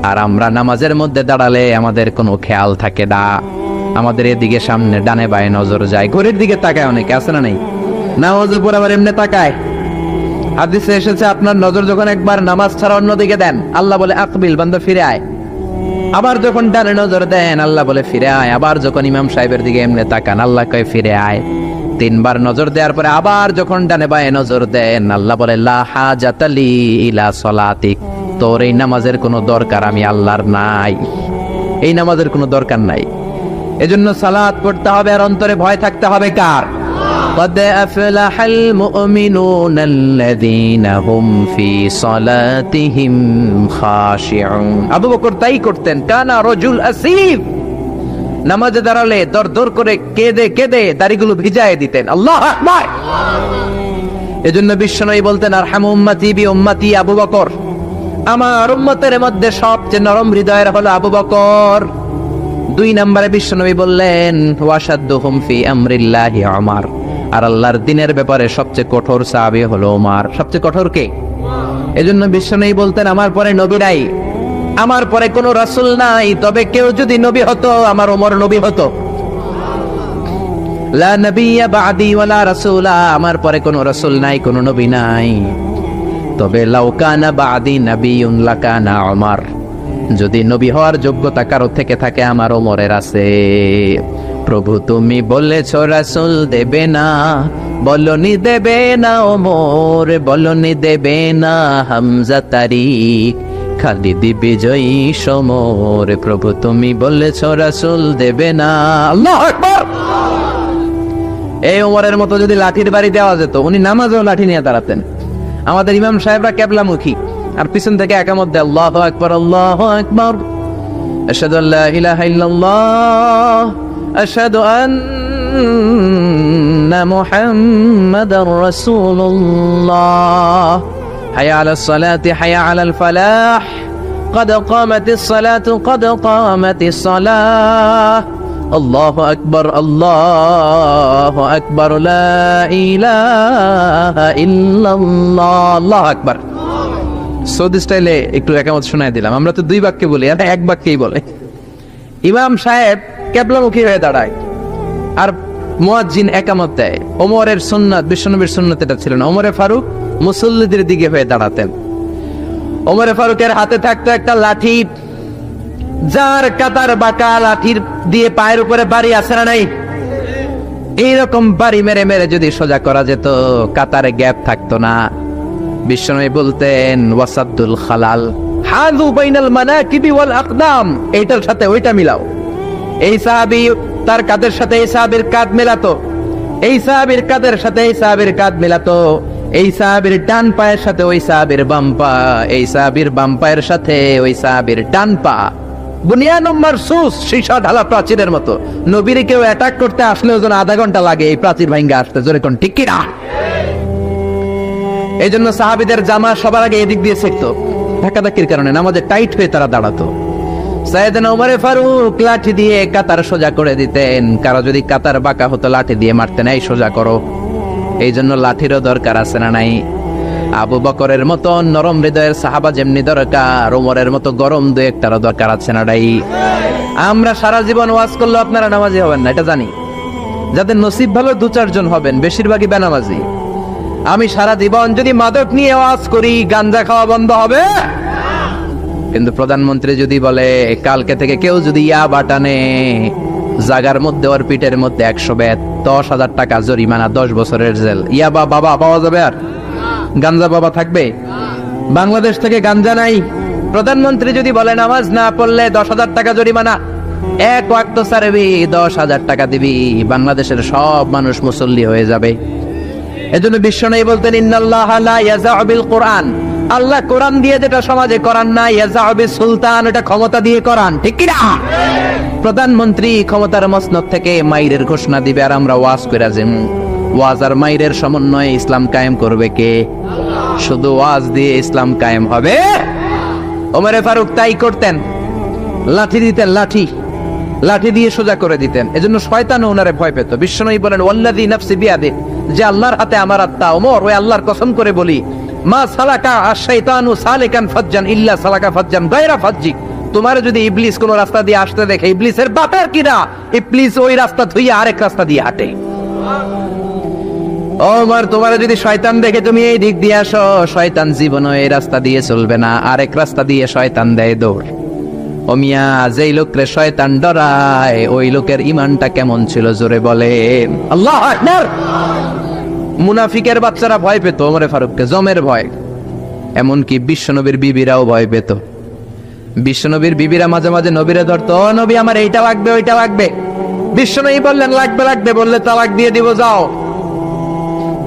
আর আমরা নামাজের মধ্যে দাঁড়ালে আমাদের কোনো খেয়াল থাকে না, আমাদের এদিকে সামনে ডানে বায়ে নজর যায়, ঘড়ির দিকে তাকায়, অনেকে আছে না নাই? নামাজের পর আবার এমনি তাকায়, হাদিসে এসেছে আপনার নজর যখন একবার নামাজ ছাড়া অন্যদিকে দেন, আল্লাহ বলে আকবিল, বান্দা ফিরে আয়। আবার যখন ডানে নজর দেন, আল্লাহ বলে ফিরে আয়। আবার যখন ইমাম সাহেবের দিকে এমনি তাকান, আল্লাহ কয় ফিরে আয়। 3 বার নজর দেওয়ার পরে আবার যখন ডানে বায়ে নজর দেন, আল্লাহ বলে লা হাজাতা লি ইলা সলাতিক, তোর এই নামাজের কোনো দরকার আমি আল্লাহর নাই, এই নামাজের কোনো দরকার নাই। এজন্য সালাত পড়তে হবে আর অন্তরে ভয় থাকতে হবে কার? قد أفلح المؤمنون الذين هم في صلاتهم خاشعون। আবু বকর তাই করতেন, কানা রজুল আসিফ, নামাজে দাঁড়ালে দরদর করে কেঁদে কেঁদে দাড়িগুলো ভিজায় দিতেন। আল্লাহু আকবার। এজন্য বিশ্বনবী বলতেন আরহামু উম্মতি বি উম্মতি আবু বকর, আমার উম্মতের মধ্যে সবচেয়ে নরম হৃদয়ের হলো আবু বকর। 2 নম্বরে বিশ্বনবী বললেন ওয়াশাদ্দুহুম ফি আমরিল্লাহি উমর, আর আল্লাহর দ্বীনের ব্যাপারে সবচেয়ে কঠোর সাহাবী হলো ওমর। সবচেয়ে কঠোর কে? এজন্য বিশ্বনবী বলতেন আমার পরে নবী নাই, আমার পরে কোনো রাসূল নাই, তবে কেউ যদি নবী হতো আমার ওমর নবী হতো। লা নবিয়্যা বা'দি ওয়ালা রাসূলা, আমার পরে কোনো রাসূল নাই, কোনো নবী নাই, তবে লাউ কানা বা'দি নাবিয়্যুন লাকানা ওমর, যদি নবী হওয়ার যোগ্যতা কারো থেকে থাকে আমার ওমরের আছে। প্রভু তুমি বলেছ রাসূল দেবে না, বলনি দেবে না ওমর, বলনি দেবে না হামজা তারিক, খালিদ বিজয়ী সমর। প্রভু তুমি বলেছ রাসূল দেবে না। আল্লাহু আকবার। এই ওমরের মতো যদি লাঠির বাড়ি দেওয়া যেত, উনি নামাজেও লাঠি নিয়ে দাঁড়াতেন। আমাদের ইমাম সাহেবরা কেবলামুখী, আর পিছন থেকে একামত দেয় আল্লাহু আকবার আল্লাহু আকবার, আশহাদু আল্লা ইলাহা ইল্লাল্লাহ, আশহাদু আন্না মুহাম্মাদার রাসূলুল্লাহ, হাইয়া আলাস সালাতি হাইয়া আলাল ফালাহ, قد قامت الصلاة قد قامت الصلاة, আল্লাহু আকবার আল্লাহু আকবার, লা ইলাহা ইল্লাল্লাহ, আল্লাহু আকবার। সৌদি স্টাইলে একটু একামত শোনায় দিলাম। আমরা তো 2 বাক্যে বলি, আর 1 বাক্যেই বলে। ইমাম সাহেব কিবলামুখী হয়ে দাঁড়ায় আর মুয়াজ্জিন একামত দেয়। ওমরের সুন্নাত, বিশ্বনবীর সুন্নাত এটা ছিল না। ওমরে ফারুক মুসল্লিদের দিকে হয়ে দাঁড়াতেন। ওমরে ফারুকের হাতে থাকতো একটা লাঠি, যার কাতার বাঁকা, লাঠির দিয়ে পায়ের উপরে বাড়ি আছে না নাই? এইরকম বাড়ি মেরে মেরে যদি সোজা করা যেত, কাতারে গ্যাপ থাকতো না। বিশ্বনবী বলতেন ওয়াসাদুল খালাল, হাযু বাইনাল মানাকিবি ওয়াল আকদাম, এইটার সাথে ওইটা মিলাও। এই সাহাবী তার কাঁধের সাথে এই সাহাবীর কাঁধ মেলাতো, এই সাহাবীর কাঁধের সাথে এই সাহাবীর কাঁধ মেলাতো, এই সাহাবীর ডান পায়ের সাথে ওই সাহাবীর বাম পা, এই সাহাবীর বাম পায়ের সাথে ওই সাহাবীর ডান পা। বুনিয়ানুম মারসুস, সীসা ঢালা প্রাচীরের মতো। নবীরে কেউ অ্যাটাক করতে আসলেও যেন আধা ঘন্টা লাগে এই প্রাচীর ভাঙ্গা আসতে। জোরে কোন ঠিক কি না? এই জন্য সাহাবীদের জামা সবার আগে এদিক দিয়ে ছেকতো, ধাক্কাধাক্কির কারণে নামাজে টাইট হয়ে তারা দাঁড়াতো। সাইয়েদনা ওমর ফারুক লাঠি দিয়ে কাতার সোজা করে দিতেন। কারো যদি কাতার বাঁকা হতো লাঠি দিয়ে মারতেন, এই সোজা করো। এই জন্য লাঠিরও দরকার আছে না নাই? আবু বকরের মতো নরম হৃদয়ের সাহাবা যেমনি দরকার, ওমরের মতো গরম 2-1টারও দরকার আছে না নাই? আমরা সারা জীবন ওয়াজ করলে আপনারা নামাজি হবেন না, এটা জানি। যাদের নসিব ভালো 2-4 জন হবেন, বেশিরভাগই বেনামাজি। আমি সারা জীবন যদি মাদক নিয়ে ওয়াজ করি, গাঞ্জা খাওয়া বন্ধ হবে? কিন্তু প্রধানমন্ত্রী যদি বলে কালকে থেকে কেউ যদি ইয়াবা টানে, জাগার মধ্যে ওর পিঠের মধ্যে 100 বেত, 10,000 টাকা জরিমানা, 10 বছরের জেল। ইয়াবা বাবা পাওয়া যাবে? আর গাঞ্জা বাবা থাকবে? বাংলাদেশ থেকে গাঞ্জা নাই। প্রধানমন্ত্রী যদি বলে নামাজ না পড়লে 10,000 টাকা জরিমানা, 1 ওয়াক্ত ছাড়বি 10,000 টাকা দিবি, বাংলাদেশের সব মানুষ মুসল্লি হয়ে যাবে। এজন্য বিশ্বনবী বলতেন ইন্নাল্লাহা লা ইয়াযাউ বিল কুরআন, আল্লাহ কোরআন দিয়ে যেটা সমাজে করান না, ইয়াযাউ বিস সুলতান, এটা ক্ষমতা দিয়ে করান। ঠিক কি না? প্রধানমন্ত্রী ক্ষমতার মসনদ থেকে মাইরের ঘোষণা দিবে, আর আমরা ওয়াজ কইরা যাম। ওয়াজ আর মাইরের সমন্বয়ে ইসলাম কায়েম করবে কে? শুধু ওয়াজ দিয়ে ইসলাম কায়েম হবে? ওমরে ফারুক তাই করতেন, লাঠি দিতেন, লাঠি দিয়ে সোজা করে দিতেন। এজন্য শয়তানও ওনারে ভয় পেত। বিশ্বনবী বলেন ওয়াল্লাযী নাফসি বিয়াদি, যে আল্লাহর হাতে আমার আত্মা, ওমর ওই আল্লাহর কসম করে বলি, মা সালাকা আশ-শাইতানু সালিকান ফাজ্জান ইল্লা সালাকা ফাজ্জান গায়রা ফাজ্জিক, তোমার যদি ইবলিস কোন রাস্তা দিয়ে আসতে দেখে, ইবলিসের বাপের কিনা, ইবলিস ওই রাস্তা ধুইয়া আরেক রাস্তা দিয়ে হাঁটে। ওমর, তোমার যদি শয়তান দেখে তুমি এই দিক দিয়ে আসো, শয়তান জীবনও এই রাস্তা দিয়ে চলবে না, আরেক রাস্তা দিয়ে শয়তান দেয় দৌড়। ও মিয়া, যেই লোকরে শয়তান ডরায় ওই লোকের ইমানটা কেমন ছিল জোরে বলেন আল্লাহু আকবার। মুনাফিকের বাচ্চারা ভয় পেত ওমরে ফারুককে, জমের ভয়। এমনকি বিশ্বনবীর বিবিরাও ভয় পেত। বিশ্বনবীর বিবিরা মাঝে মাঝে নবীরে ধরতো, ও নবী আমার এইটা লাগবে ওইটা লাগবে। বিশ্বনবী বললেন লাগবে লাগবে, বললে তালাক দিয়ে দিব, যাও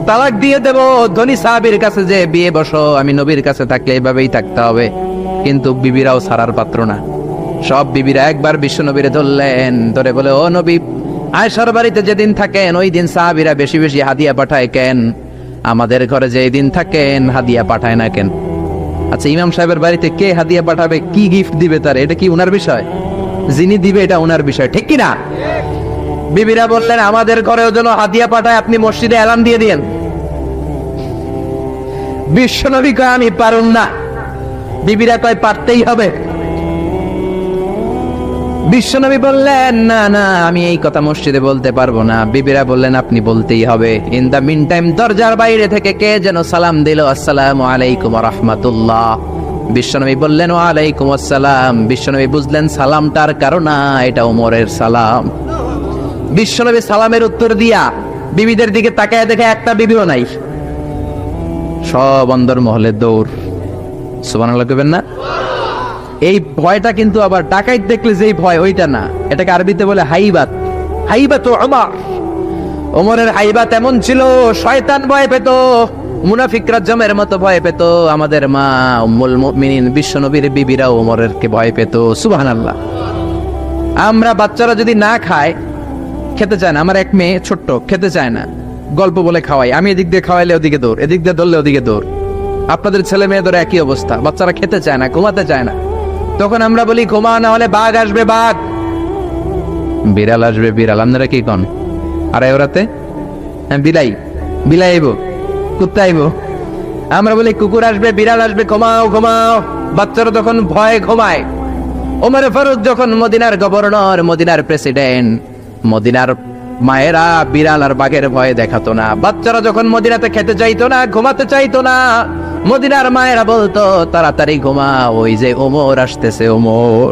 তালাক দিয়ে দেব। ধনী সাহাবীর কাছে যে বিয়ে বসো, আমি নবীর কাছে থাকলে এইভাবেই থাকতে হবে। কিন্তু বিবিরাও ছাড়ার পাত্র না। সব বিবিরা একবার বিশ্বনবীরে ধরলেন, ধরে বলে, ও নবী, আয়েশার বাড়িতে যেদিন থাকেন ওই দিন সাহাবীরা বেশি বেশি হাদিয়া পাঠায় কেন? আমাদের ঘরে যে দিন থাকেন হাদিয়া পাঠায় না কেন? আচ্ছা, ইমাম সাহেবের বাড়িতে কে হাদিয়া পাঠাবে, কি গিফট দিবে তার, এটা কি উনার বিষয়? যিনি দিবে এটা উনার বিষয়, ঠিক কি না? বিবিরা বললেন, আমাদের ঘরেও যেন হাদিয়া পাঠায়, আপনি মসজিদে এলান দিয়ে দিয়েন। বিশ্বনবী কয়, আমি পারুম না। বিবিরা কয়, পারতেই হবে। বিশ্বনবী বললেন, না না, আমি এই কথা মসজিদে বলতে পারবো না। বিবিরা বললেন, আপনি বলতেই হবে। ইন দা মিন টাইম দরজার বাইরে থেকে কে যেন সালাম দিল, আসসালামু আলাইকুম ওয়া রাহমাতুল্লাহ। বিশ্বনবী বললেন, ওয়া আলাইকুম আসসালাম। বিশ্বনবী বুঝলেন সালামটার কারণ না, এটা ওমরের সালাম। বিশ্বনবী সালামের উত্তর দিয়া বিবিদের দিকে তাকায় দেখে একটা বিবিও নাই। সব অন্দরমহলে দৌড়। সুবহানাল্লাহ কইবেন না? এই ভয়টা কিন্তু আবার ডাকাইত দেখলে যেই ভয় ওইটা না, এটাকে আরবিতে বলে হাইবাত। হাইবাত ওমর, ওমরের হাইবাত এমন ছিল, শয়তান ভয় পেত, মুনাফিকরা জমের মতো ভয় পেত। আমাদের মা উম্মুল মুমিনিন বিশ্বনবীর বিবিরা ওমরের কে ভয় পেত। সুবহানাল্লাহ। আমরা বাচ্চারা যদি না খায়, খেতে চায় না, আমার এক মেয়ে ছোট্ট খেতে চায় না, গল্প বলে খাওয়াই, আমি এদিক দিয়ে খাওয়াইলে ওদিকে দৌড়, এদিক দিয়ে ধরলে ওদিকে দৌড়। আপনাদের ছেলে মেয়েদের একই অবস্থা, বাচ্চারা খেতে চায় না, ঘুমাতে চায় না। তখন আমরা বলি, ঘুমা, না হলে বাঘ আসবে, বাঘ, বিড়াল আসবে, বিড়াল। আপনারা কি কন? আর ওরাতে বিলাই, বিলাই আইব, কুত্তা আইব। আমরা বলি কুকুর আসবে, বিড়াল আসবে, ঘুমাও ঘুমাও। বাচ্চারা তখন ভয় ঘুমায়। ওমর ফারুক যখন মদিনার গভর্নর, মদিনার প্রেসিডেন্ট, মদিনার মায়েরা বিড়াল আর বাঘের ভয় দেখাতো না। বাচ্চারা যখন মদিনাতে খেতে চাইতো না, ঘুমাতে চাইতো না, মদিনার মায়েরা বলতো, তাড়াতাড়ি ঘুমা, ওই যে ওমর আসতেছে, ওমর।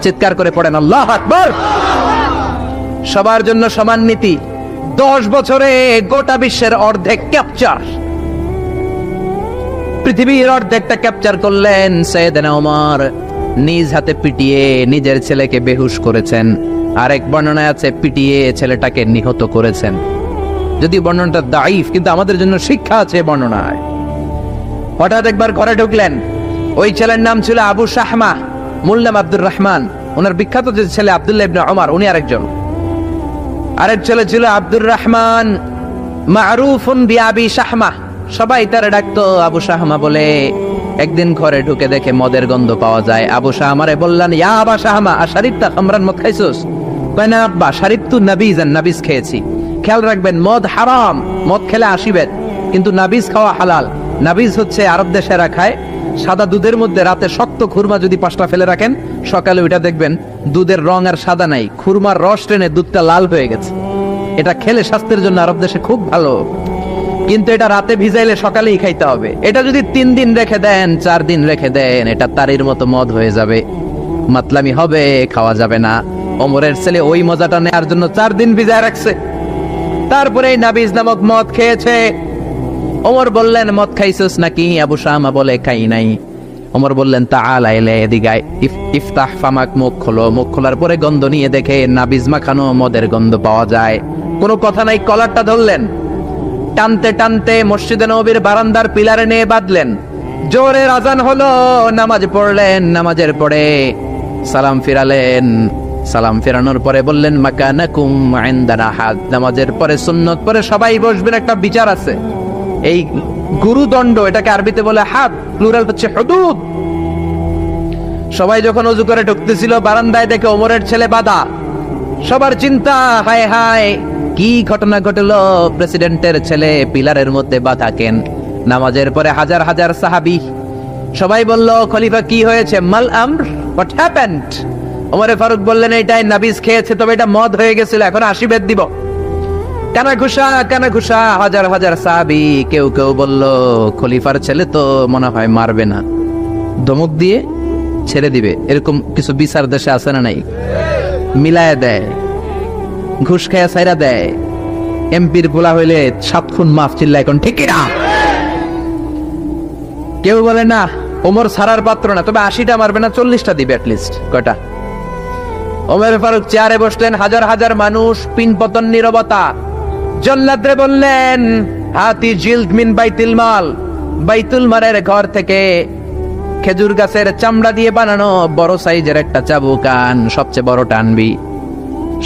চিৎকার করে পড়েন আল্লাহু আকবার। সবার জন্য সমান নীতি। 10 বছরে গোটা বিশ্বের অর্ধেক ক্যাপচার, পৃথিবীর অর্ধেকটা ক্যাপচার করলেন সাইয়েদনা ওমর। নিজ হাতে পিটিয়ে নিজের ছেলেকে বেহুশ করেছেন। আরেক বর্ণনায় আছে পিটিয়ে ছেলেটাকে নিহত করেছেন। যদি বর্ণনাটা দাইফ, কিন্তু আমাদের জন্য শিক্ষা আছে বর্ণনায়। হঠাৎ একবার ঘরে ঢুকলেন। ওই ছেলের নাম ছিল আবু শাহমা, মূল নাম আব্দুর রহমান। ওনার বিখ্যাত যে ছেলে আব্দুল্লাহ ইবনে ওমর, উনি আরেকজন। আরেক ছেলে ছিল আব্দুর রহমান, মারুফুন বিআবি শাহমা, সবাই তারে ডাকতো আবু শাহমা বলে। একদিন ঘরে ঢুকে দেখে মদের গন্ধ পাওয়া যায়। আবু শাহমারে বললেন, ইয়া আবা শাহমা, আশারিবতা খামরান, মদ খাইছস? কয় না আব্বা, শারিবতু নাবিজান, নাবিজ খেয়েছি। খেয়াল রাখবেন, মদ হারাম, মদ খেলে আসিবেন, কিন্তু নাবিজ খাওয়া হালাল। নাবিজ হচ্ছে আরব দেশেরা খায়, সাদা দুধের মধ্যে রাতে শক্ত খুরমা যদি 5টা ফেলে রাখেন, সকালে ওইটা দেখবেন দুধের রং আর সাদা নাই, খুরমার রস টেনে দুধটা লাল হয়ে গেছে। এটা খেলে স্বাস্থ্যের জন্য আরব দেশে খুব ভালো, কিন্তু এটা রাতে ভিজাইলে সকালেই খাইতে হবে। এটা যদি 3 দিন রেখে দেন, 4 দিন রেখে দেন, এটা তারির মতো মদ হয়ে যাবে, মাতলামি হবে, খাওয়া যাবে না। ওমরের ছেলে ওই মজাটা নেওয়ার জন্য 4 দিন ভিজায় রাখছে, তারপরে নাবিজ নামক মদ খেয়েছে। ওমর বললেন, মদ খাইছস নাকি? আবু শাহমা বলে, খাই নাই। ওমর বললেন, তাআলা ইলা, এদিকে আয়, ইফতাহ ফামাক, মুখ খোলো। মুখ খোলার পরে গন্ধ নিয়ে দেখে নাবিজ মাখানো মদের গন্ধ পাওয়া যায়। কোনো কথা নাই, কলারটা ধরলেন, টানতে টানতে মসজিদে নববীর বারান্দার পিলারে নিয়ে বাঁধলেন। জোরে আযান হলো, নামাজ পড়লেন। নামাজের পরে সালাম ফিরালেন। সালাম ফেরানোর পরে বললেন, মাকানাকুম ইনদানা হাদ। নামাজের পরে সুন্নত পরে সবাই বসবেন, একটা বিচার আছে। এই গুরুদণ্ড, এটাকে আরবিতে বলে হাদ, প্লুরাল হচ্ছে হুদুদ। সবাই যখন ওযু করে ঢুকতেছিল, বারান্দায় দেখে ওমরের ছেলে বাধা। সবার চিন্তা, হায় হায়, কি ঘটনা ঘটলো? প্রেসিডেন্টের ছেলে পিলারের মধ্যে বাধা কেন? নামাজের পরে হাজার হাজার সাহাবী সবাই বলল, খলিফা কি হয়েছে? মাল আমর, হোয়াট হ্যাপেন্ড? ওমর ফারুক বললেন, এটাই নাবিজ খেয়েছে, তবে এটা মদ হয়ে গেছিল, এখন 80 বেদ দিব। কানা ঘুষা হাজার হাজার সাহাবী। কেউ কেউ বলল খলিফার ছেলে তো মনে হয় মারবে না, ধমক দিয়ে ছেড়ে দিবে। এরকম কিছু বিচার দেশে আছে না নাই? মিলায় দেয়, ঘুষ খায়া ছাইরা দেয়। এমপির পোলা হইলে 7 খুন মাফ, চিল্লা এখন ঠিক না? কেউ বলে না ওমর ছাড়ার পাত্র না, তবে 80টা মারবে না, 40টা দিবে অ্যাটলিস্ট। কয়টা? ওমর ফারুক চেয়ারে বসলেন, হাজার হাজার মানুষ, পিনপতন নীরবতা। জল্লাদরে বললেন হাতি জিলদ মিন বাইতুল মাল, বাইতুল মালের ঘর থেকে খেজুর গাছের চামড়া দিয়ে বানানো বড় সাইজের একটা চাবুক আন, সবচেয়ে বড়টা আনবি।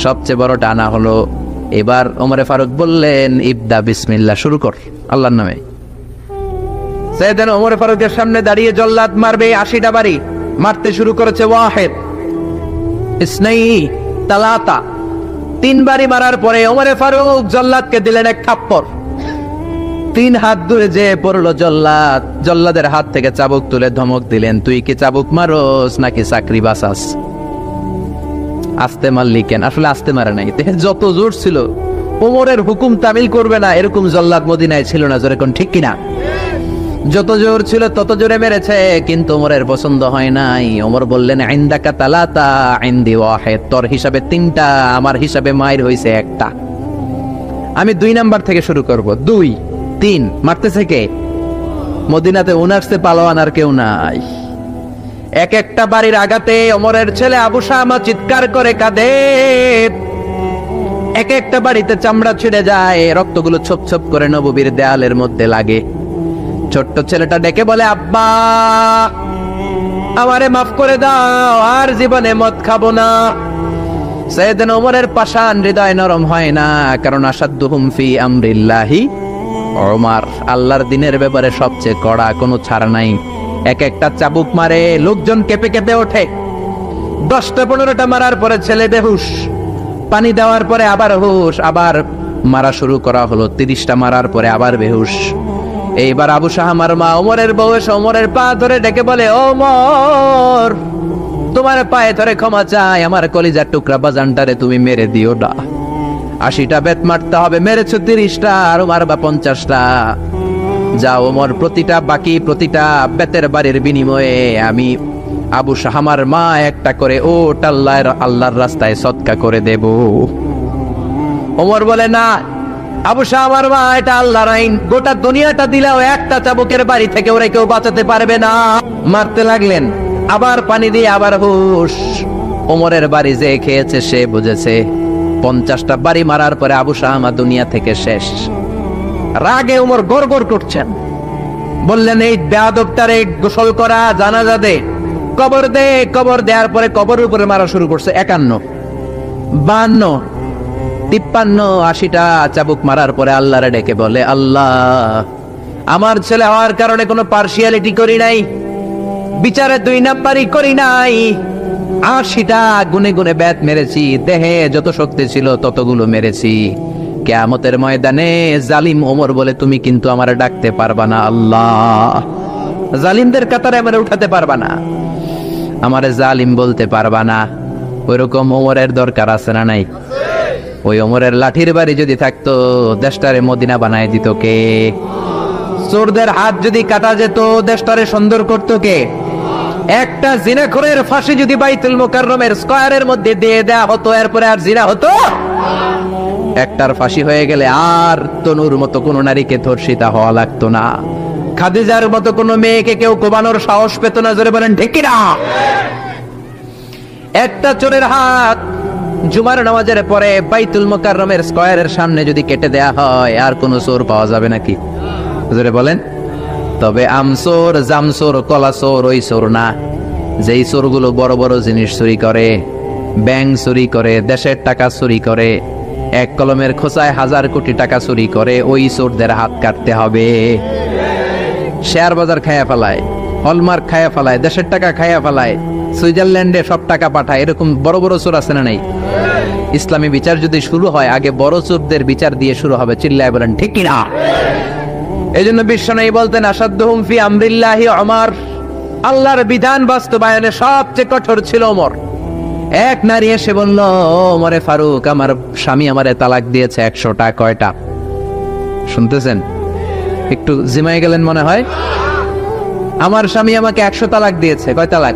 সবচেয়ে বড়টা আনা হলো। এবার ওমরে ফারুক বললেন ইবদা বিসমিল্লাহ, শুরু কর আল্লাহর নামে। সাইয়েদনা ওমর ফারুকের সামনে দাঁড়িয়ে জল্লাদ মারবে 80টা বাড়ি। মারতে শুরু করেছে ওয়াহিদ, ইসনাই, তালাতা। 3 বাড়ি মারার পরে ওমরে ফারুক জল্লাদকে দিলেন এক থাপ্পড়। 3 হাত দূরে যে পড়লো জল্লাদ। জল্লাদের হাত থেকে চাবুক তুলে ধমক দিলেন, তুই কি চাবুক মারোস নাকি চাকরি বাঁচাস? আস্তে মারলি কেন? আসলে আস্তে মারে নাই, যত জোর ছিল। ওমরের হুকুম তামিল করবে না এরকম জল্লাদ মদিনায় ছিল না, যেরকম ঠিক কিনা? যত জোর ছিল তত জোরে মেরেছে, কিন্তু ওমরের পছন্দ হয় নাই। ওমর বললেন ইনদাকা তালাতা ইনদি ওয়াহিদ, তোর হিসাবে 3টা, আমার হিসাবে মায়ের হইছে 1টা। আমি 2 নাম্বার থেকে শুরু করব। 2, 3 মারতেছে কে? মদিনাতে উনারসে পালোয়ান আর কেউ নাই। এক একটা বাড়ির আঘাতে ওমরের ছেলে আবু শামা চিৎকার করে কাঁদে। এক একটা বাড়িতে চামড়া ছিঁড়ে যায়, রক্তগুলো ছোপ ছোপ করে নববীর দেয়ালের মধ্যে লাগে। ছোট্ট ছেলেটা ডেকে বলে আব্বা আমারে মাফ করে দাও, আর জীবনে মদ খাবো না। সাইয়েদনা ওমরের পাষাণ হৃদয় নরম হয় না, কারণ আসাদ্দুহুম ফি আমরিল্লাহি ওমর, আল্লাহর দিনের ব্যাপারে সবচেয়ে কড়া, কোনো ছাড় নাই। এক একটা চাবুক মারে, লোকজন কেঁপে কেঁপে ওঠে। 10টা 15টা মারার পরে ছেলে বেহুশ, পানি দেওয়ার পরে আবার হুশ, আবার মারা শুরু করা হলো। 30টা মারার পরে আবার বেহুশ। এইবার আবু শাহামার মা ওমরের বউ এসে ওমরের পা ধরে ডেকে বলে ওমর তোমার পায়ে ধরে ক্ষমা চাই, আমার কলিজার টুকরা বাজানটারে তুমি মেরে দিও না। 80টা বেত মারতে হবে, মেরেছো 30টা, আরো মারবা 50টা। যা ওমর, প্রতিটা বেতের বাড়ির বিনিময়ে আমি আবু শাহামার মা একটা করে ওট আল্লাহর রাস্তায় সদকা করে দেব। ওমর বলে না আবু শাহামার মা, এটা আল্লাহর আইন, গোটা দুনিয়াটা দিলেও একটা চাবুকের বাড়ি থেকে ওরা কেউ বাঁচাতে পারবে না। মারতে লাগলেন, আবার পানি দিয়ে আবার হুশ। ওমরের বাড়ি যে খেয়েছে সে বুঝেছে। 50টা বাড়ি মারার পরে আবু শাহামা দুনিয়া থেকে শেষ। রাগে ওমর গড়গড় করছেন, বললেন এই বেয়াদবটারে গোসল করা, জানাজা দে, কবর দে। কবর দেওয়ার পরে কবরের উপরে মারা শুরু করছে। 51, 52, 53, 80টা চাবুক মারার পরে আল্লাহরে ডেকে বলে আল্লাহ আমার ছেলে হওয়ার কারণে কোনো পার্সিয়ালিটি করি নাই, বিচারে 2 নাম্বারই করি নাই। 80টা গুনে গুনে বেত মেরেছি, দেহে যত শক্তি ছিল ততগুলো মেরেছি। কিয়ামতের ময়দানে জালিম ওমর বলে তুমি কিন্তু আমারে ডাকতে পারবা না আল্লাহ, জালিমদের কাতারে আমারে উঠাতে পারবা না, আমারে জালিম বলতে পারবা না। ওইরকম ওমরের দরকার আছে না নাই? ওই ওমরের লাঠির বাড়ি যদি থাকতো দেশটারে মদিনা বানায় দিত কে? চোরদের হাত যদি কাটা যেত দেশটারে সুন্দর করতো কে? একটা জিনাখোরের ফাঁসি যদি বাইতুল মুকাররমের স্কয়ারের মধ্যে দিয়ে দেয়া হতো, এরপরে আর জিনা হতো? একটার ফাঁসি হয়ে গেলে আর তনুর মতো কোন নারীকে ধর্ষিতা হওয়া লাগতো না, খাদিজার মতো কোন মেয়েকে কেউ কোবানোর সাহস পেত না। জোরে বলেন ঠিক কিনা? একটা চোরের হাত জুমার নামাজের পরে বাইতুল মুকাররমের স্কয়ারের সামনে যদি কেটে দেয়া হয়, আর কোন চোর পাওয়া যাবে নাকি? জোরে বলেন। তবে আমচোর, জামচোর, কলাচোর ওই চোর না, যেই চোরগুলো বড় বড় জিনিস চুরি করে, ব্যাংক চুরি করে, দেশের টাকা চুরি করে, এক কলমের খোঁচায় 1000 কোটি টাকা চুরি করে, ওই চোরদের হাত কাটতে হবে। শেয়ার বাজার খায়া ফেলায়, হলমার্ক খায়া ফেলায়, দেশের টাকা খায়া ফেলায়, সুইজারল্যান্ডে সব টাকা পাঠায়, এরকম বড় বড় চোর আছে না নাই? ইসলামী বিচার যদি শুরু হয় আগে বড় চোরদের বিচার দিয়ে শুরু হবে। চিল্লায় বলেন ঠিক কিনা? এই জন্য বিশ্বনবী বলতেন আসাদ্দুহুম ফি আমরিল্লাহি ওমর, আল্লাহর বিধান বাস্তবায়নে সবচেয়ে কঠোর ছিল ওমর। এক নারী এসে বলল, ওমরে ফারুক, আমার স্বামী আমারে তালাক দিয়েছে 100টা। কয়টা? শুনতেছেন? একটু জিমাই গেলেন মনে হয়। আমার স্বামী আমাকে 100 তালাক দিয়েছে। কয় তালাক?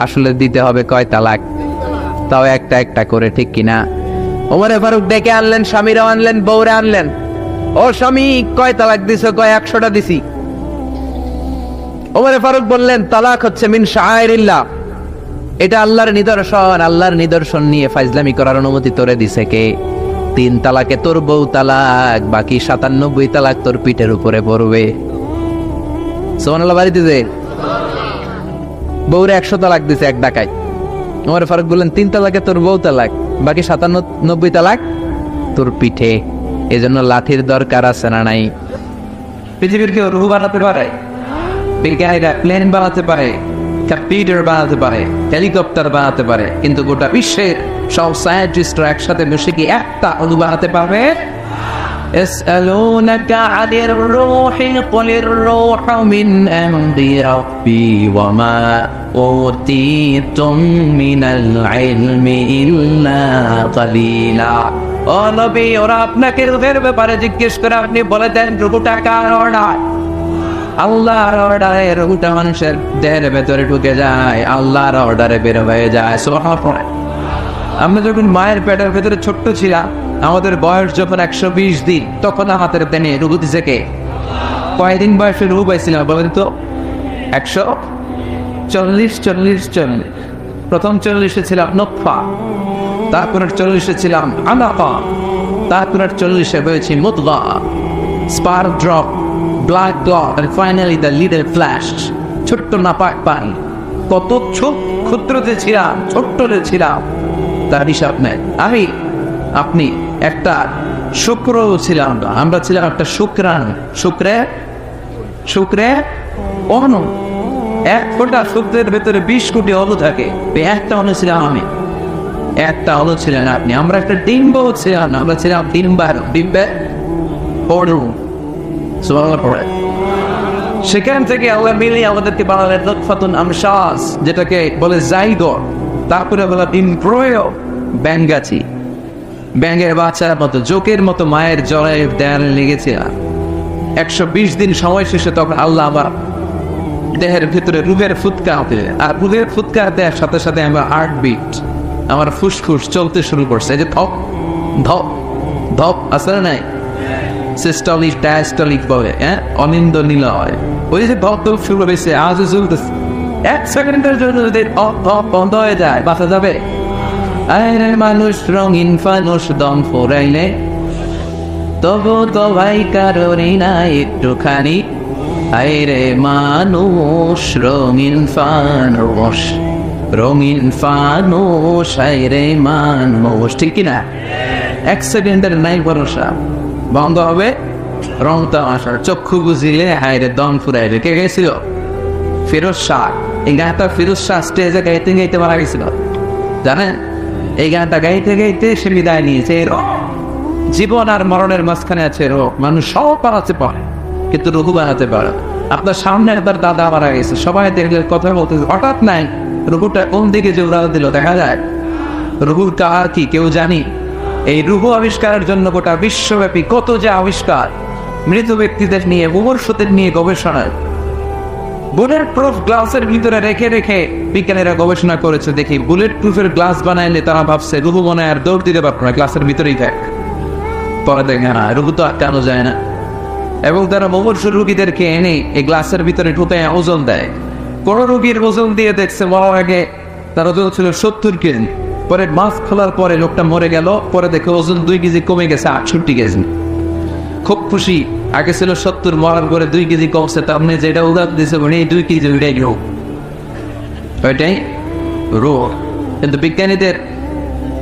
আসলে দিতে হবে কয় তালাক? তাও একটা একটা করে, ঠিক কিনা? ওমরে ফারুক ডেকে আনলেন, স্বামীরাও আনলেন, বউরে আনলেন। ও স্বামী, কয় তালাক দিছো? কয় 100টা দিছি। ওমরে ফারুক বললেন, তালাক হচ্ছে মিন শাআইরিল্লাহ, এটা আল্লাহর নিদর্শন। আল্লাহর নিদর্শন নিয়ে ফাইজলামি করার অনুমতি তোরে দিছে কে? 3 তালাকে তোর বউ তালাক, বাকি 97 তালাক তোর পিঠের উপরে পড়বে। সুবহানাল্লাহ। বাড়িতে যে বউরে 100 তালাক দিছে এক ডাকায়। ওমর ফারুক বললেন, 3 তালাকে তোর বউ তালাক, বাকি 97 তালাক তোর পিঠে। এজন্য লাঠির দরকার আছে না নাই? পৃথিবীর কেউ রুহু বানাতে পারে? বিজ্ঞানীরা প্লেন বানাতে পারে, কম্পিউটার বানাতে পারে, হেলিকপ্টার বানাতে পারে, কিন্তু গোটা বিশ্বের সব সায়েন্টিস্টরা একসাথে বসে কি একটা অণু বানাতে পারবে? ইয়াসআলুনাকা আনির রূহি কুলির রূহু মিন আমরি রাব্বি ওয়া মা উতীতুম মিনাল ইলমি ইল্লা কালিলা। ও নবী, ওরা আপনাকে রূহের ব্যাপারে জিজ্ঞেস করে, আপনি বলে দেন রূহটা কার অর্ডার? আল্লাহর অর্ডারে রূহটা মানুষের দেহের ভেতরে ঢুকে যায়, আল্লাহর অর্ডারে বের হয়ে যায়। সুবহানাল্লাহ। আমরা যখন মায়ের পেটের ভেতরে ছোট্ট ছিলাম, আমাদের বয়স যখন 120 দিন, তখন হাতের পেনে রূহ দিছে কে? কয়দিন বয়সে রূহ পাইছিলাম বলেন তো? 140। প্রথম 40-এ ছিলাম নতফা, তারপরের 40-এ ছিলাম আলাকা, তারপরের 40-এ হয়েছি মুদগা, sperm drop, blood clot, and finally the little flash, ছোট্ট নাপাক পানি। কত ক্ষুদ্রতে ছিলাম, ছোট্টতে ছিলাম, তার হিসাব নেই। আমি, আপনি একটা শুক্র ছিলাম না, আমরা ছিলাম একটা শুক্রাণু। শুক্রে অণু। 1 ফোঁটা শুক্রের ভেতরে 20 কোটি অণু থাকে। একটা অণু ছিলাম আমি, একটা অণু ছিলেন আপনি। আমরা একটা ডিম্ব ছিলাম, আমরা ছিলাম ডিম্বের অণু। সেখান থেকে আল্লাহ মিলিয়ে আমাদেরকে বানালেন নতফাতুন আমশাজ, যেটাকে বলে জাইগোট। তারপরে বলা ইমব্রয়ো, ব্যাঙ্গাচি, ব্যাঙের বাচ্চার মতো, জোকের মতো মায়ের জরায়ু দেয়ালে লেগেছে। 120 দিন সময় শেষে তখন আল্লাহ আমার দেহের ভিতরে রুহের ফুৎকার দিলেন। আর রুহের ফুৎকার দেওয়ার সাথে সাথে আমার হার্টবিট, আমার ফুসফুস চলতে শুরু করছে। এই যে ধপ ধপ ধপ আসলে নাই, সিস্টলিক ডায়াস্টলিক বলে, অনিন্দ নিলয়, ওই যে ধপ ধপ শুরু হয়েছে, আজও চলতেছে। 1 সেকেন্ডের জন্য যদি ধপ ধপ বন্ধ হয়ে যায়, বাঁচা যাবে? আরে মানুষ রঙিন ফানুষ, দম ফোরাইলে তবু তো ভাই কারোরই না একটুখানি। আরে মানুষ রঙিন ফানুষ, রঙিন ফানুষ, আরে মানুষ, ঠিক কিনা? 1 সেকেন্ডের নাই ভরসা, বন্ধ হবে রং তামাশা। চক্ষু বুঝিলে হায়রে দম ফুরাইলে। কে গেছিল? ফিরোজ শাহ। এই গানটা ফিরোজ শাহ স্টেজে গাইতে গাইতে মারা গেছিল, জানেন? এই গানটা গাইতে গাইতে সে বিদায় নিয়েছে। জীবন আর মরণের মাঝখানে আছে রোগ। মানুষ সব বানাতে পারে, কিন্তু রঘু বানাতে পারে। আপনার সামনে একবার দাদা মারা গেছে, সবাই দেখলে কথা বলতে, হঠাৎ নাই রঘুটা কোন দিকে যে উড়াল দিল দেখা যায়? রঘুর কার কি কেউ জানি? এই রূহ আবিষ্কারের জন্য গোটা বিশ্বব্যাপী কত যে আবিষ্কার, মৃত ব্যক্তিদের নিয়ে, মুমূর্ষুদের নিয়ে গবেষণা। বুলেট প্রুফ গ্লাসের ভিতরে রেখে রেখে বিজ্ঞানীরা গবেষণা করেছে। দেখি বুলেট প্রুফের গ্লাস বানাইলে তারা ভাবছে রূহ মনে হয় আর দৌড় দিতে পারবে না, গ্লাসের ভিতরেই থাক। পরে দেখে না, রূহ তো আটকানো যায় না। এবং তারা মুমূর্ষু রোগীদেরকে এনে এই গ্লাসের ভিতরে ঢুকে ওজন দেয়। কোন রোগীর ওজন দিয়ে দেখছে মরার আগে তার ওজন ছিল 70 কেজি। পরে মাছ খোলার পরে লোকটা মরে গেল, পরে দেখে ওজন 2 কেজি কমে গেছে 68 কেজি। খুব খুশি, আগে ছিল 70, মরার পরে 2 কেজি কমছে। তার মানে যেটা উদাহরণ দিয়েছে এই 2 কেজি, ওইটাই রোগ, ওইটাই রোগ। কিন্তু বিজ্ঞানীদের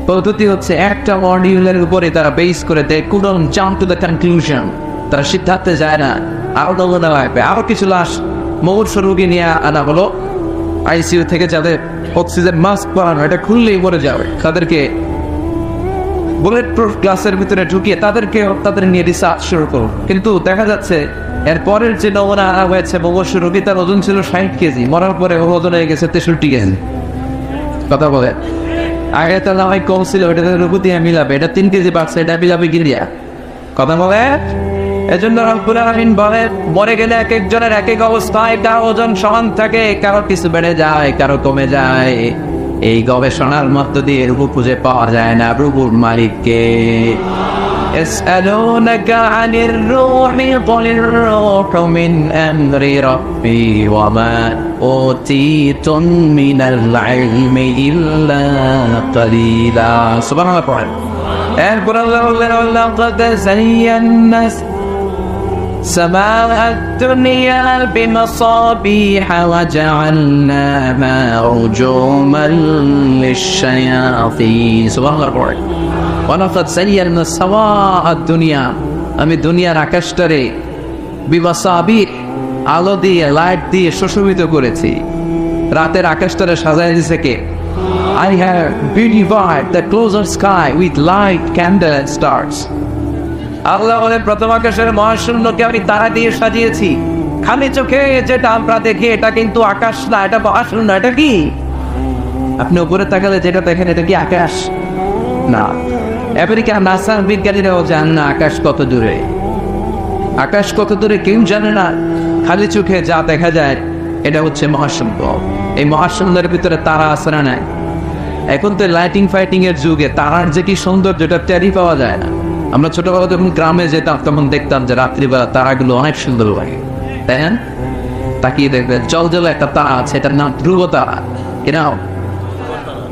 পদ্ধতি হচ্ছে একটা মডিউলের উপরে তারা বেস করে দেয়, couldn't jump to the conclusion, তারা সিদ্ধান্তে যায় না। আরো নমুনা লাগবে, আরো কিছু লাশ মুমূর্ষু রোগী নিয়ে আনা হলো আইসিইউ থেকে, যাদের অক্সিজেন মাস্ক পরানো, এটা খুললেই মরে যাবে। তাদেরকে বুলেট প্রুফ গ্লাসের ভিতরে ঢুকিয়ে তাদের নিয়ে রিসার্চ শুরু করো। কিন্তু দেখা যাচ্ছে এর পরের যে নমুনা আনা হয়েছে মুমূর্ষু রোগী, তার ওজন ছিল 60 কেজি, মরার পরে ওজন হয়ে গেছে 63 কেজি। কথা বলে আগে তো না হয় কম ছিল, ওটা রুকু দিয়ে মিলাবে, এটা 3 কেজি বাড়ছে, এটা মিলাবে কি দিয়া? কথা বলে। এজন্য রব্বুল আলামিন বলে মরে গেলে এক একজনের এক এক অবস্থায়, কারো ওজন সমান থাকে, কারো কিছু বেড়ে যায়, কারো কমে যায়। এই গবেষণার মধ্য দিয়ে রূপ খুঁজে পাওয়া যায় না রূপুর মালিককে। يسألونك عن الروح قل الروح من أمر ربي وما أوتيتم من العلم إلا قليلا. سبحان الله. أخبر الله لقد زينا سماء الدنيا بمصابيح وجعلناها رجوما للشياطين. سبحان الله. ولقد زينا سماء الدنيا, আমি দুনিয়ার আকাশটারে বিমাসাবিহ আলো দিয়ে লাইট দিয়ে সুশোভিত করেছি। রাতের আকাশটারে সাজায় দিয়েছে কে? I have beautified the closer sky with light, candle and stars. আল্লাহ বলেন প্রথম আকাশের মহাশূন্যকে আমি তারা দিয়ে সাজিয়েছি। খালি চোখে যেটা আমরা দেখি এটা কিন্তু আকাশ না, এটা মহাশূন্য। এটা কি? আপনি উপরে তাকালে যেটা দেখেন এটা কি আকাশ? না। আমেরিকার নাসা বিজ্ঞানীরাও জানেন না আকাশ কত দূরে। আকাশ কত দূরে কেউ জানে না। খালি চোখে যা দেখা যায় এটা হচ্ছে মহাশূন্য। এই মহাশূন্যের ভিতরে তারা আছে না নাই? এখন তো লাইটিং ফাইটিং এর যুগে তারার যে কি সৌন্দর্য এটা টেরি পাওয়া যায় না। আমরা ছোটবেলা যখন গ্রামে যেতাম তখন দেখতাম যে রাত্রিবেলা তারাগুলো অনেক সুন্দর লাগে, তাই না? তাকিয়ে দেখবে জল জলে একটা তারা আছে, এটার নাম ধ্রুব তারা। এরাও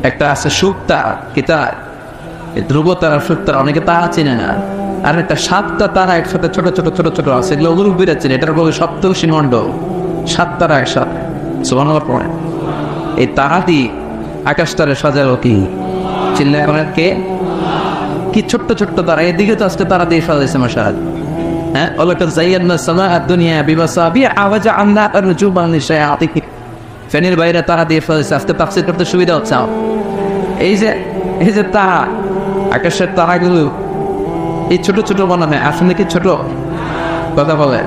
একটা আছে সুখ তারা, কি তার? ধ্রুব তারা, সুখ তারা, অনেকে তারা চিনে না। আর একটা 7টা তারা একসাথে ছোট ছোট ছোট ছোট আছে, এগুলো মুরব্বীরা চিনে। এটার বলে সপ্তর্ষি মণ্ডল, 7 তারা একসাথে। সুবহানাল্লাহ পড়ে। এই তারা দিয়ে আকাশটারে সাজালো কি? চিল্লায় এখন কে? কি ছোট্ট ছোট্ট তারা, এদিকে তো আজকে তারা দিয়ে সাজাইছে মশাল। হ্যাঁ, ওয়ালাকাদ যায়্যানা সামাআ দুনিয়া বিমাসাবিহ ওয়া জাআলনাহা রুজুমান লিশায়াতিন। ফেনের বাইরে তারা দিয়ে সাজাইছে। আজকে তাফসীর করতে সুবিধা হচ্ছে। এই যে তারা, আকাশের তারাগুলো এই ছোট ছোট মনে হয়, আসলে কি ছোট? কথা বলে।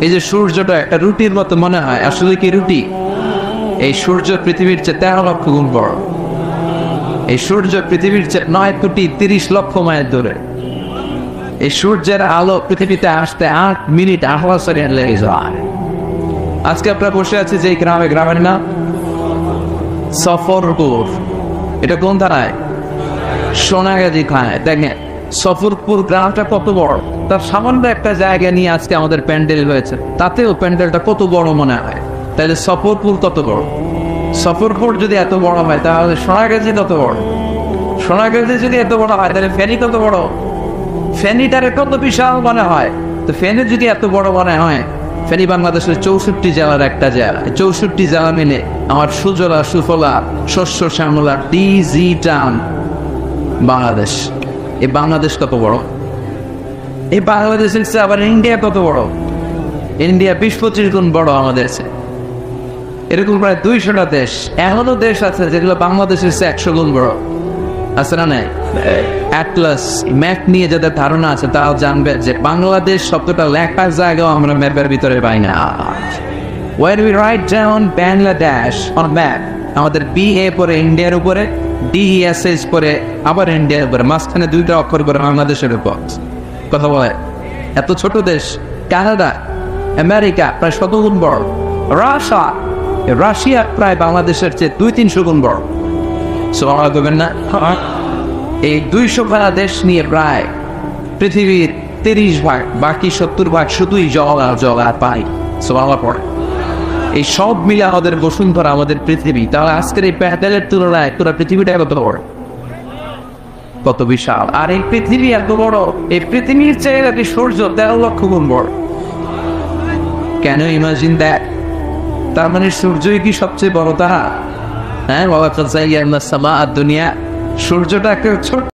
এই যে সূর্যটা একটা রুটির মতো মনে হয়, আসলে কি রুটি? এই সূর্য পৃথিবীর চেয়ে 13 লক্ষ গুণ বড়। এই সূর্য পৃথিবীর চেয়ে 9 কোটি 30 লক্ষ মাইল দূরে। এই সূর্যের আলো পৃথিবীতে আসতে 8 মিনিট 8 বছর লেগে যায়। আজকে আমরা বসে আছি যে গ্রামে, গ্রামের নাম সফরপুর। এটা কোন ধারায়? সোনাগাজী খায়। দেখেন সফরপুর গ্রামটা কত বড়। তার সামান্য একটা জায়গা নিয়ে আজকে আমাদের প্যান্ডেল হয়েছে, তাতেও প্যান্ডেলটা কত বড় মনে হয়। তাহলে সফরপুর কত বড়? সফরপুর যদি এত বড় হয় তাহলে সোনাগাজী কত বড়? সোনাগাজী যদি এত বড় হয় তাহলে ফেনী কত বড়? ফেনীটারে কত বিশাল মনে হয়। তো ফেনী যদি এত বড় মনে হয়, ফেনী বাংলাদেশের 64 জেলার একটা জেলা। 64 জেলা মিলে আমার সুজলা সুফলা শস্য শ্যামলা ডিজি টাউন বাংলাদেশ। এই বাংলাদেশ কত বড়? এই বাংলাদেশের চেয়ে আবার ইন্ডিয়া কত বড়? ইন্ডিয়া 20-25 গুণ বড় আমাদের চেয়ে। এরকম প্রায় 200টা দেশ, এমনও দেশ আছে যেগুলো বাংলাদেশের চেয়ে 100 গুণ বড়। আছে না নাই? অ্যাটলাস ম্যাপ নিয়ে যাদের ধারণা আছে তারাও জানবে যে বাংলাদেশ শব্দটা লেখার জায়গাও আমরা ম্যাপের ভিতরে পাই না। When we write down Bangladesh on map, আমাদের BA পরে ইন্ডিয়ার উপরে, DESS পরে আবার ইন্ডিয়ার উপরে, মাঝখানে 2টা অক্ষর করে বাংলাদেশের উপর। কথা বলে এত ছোট দেশ। কানাডা, আমেরিকা প্রায় 100 গুণ বড়। রাশিয়া প্রায় বাংলাদেশের চেয়ে 200-300 গুণ বড়। না, এই 200 খানা দেশ নিয়ে প্রায় পৃথিবীর 30 ভাগ, বাকি 70 ভাগ শুধুই জল আর জল আর পানি। সুবহানাল্লাহ পড়ে। এই সব মিলে আমাদের বসুন্ধরা, আমাদের পৃথিবী। তাহলে আজকের এই প্যান্ডেলের তুলনায় পুরো পৃথিবীটা কত বড়, কত বিশাল। আর এই পৃথিবী এত বড়, এই পৃথিবীর চেয়ে নাকি সূর্য 13 লক্ষ গুণ বড়। কেন? Imagine that. তার মানে সূর্যই কি সবচেয়ে বড় তারা? হ্যাঁ, ওয়ালাকাদ যায়্যানা সামাআ দুনিয়া। সূর্যটা একটা ছোট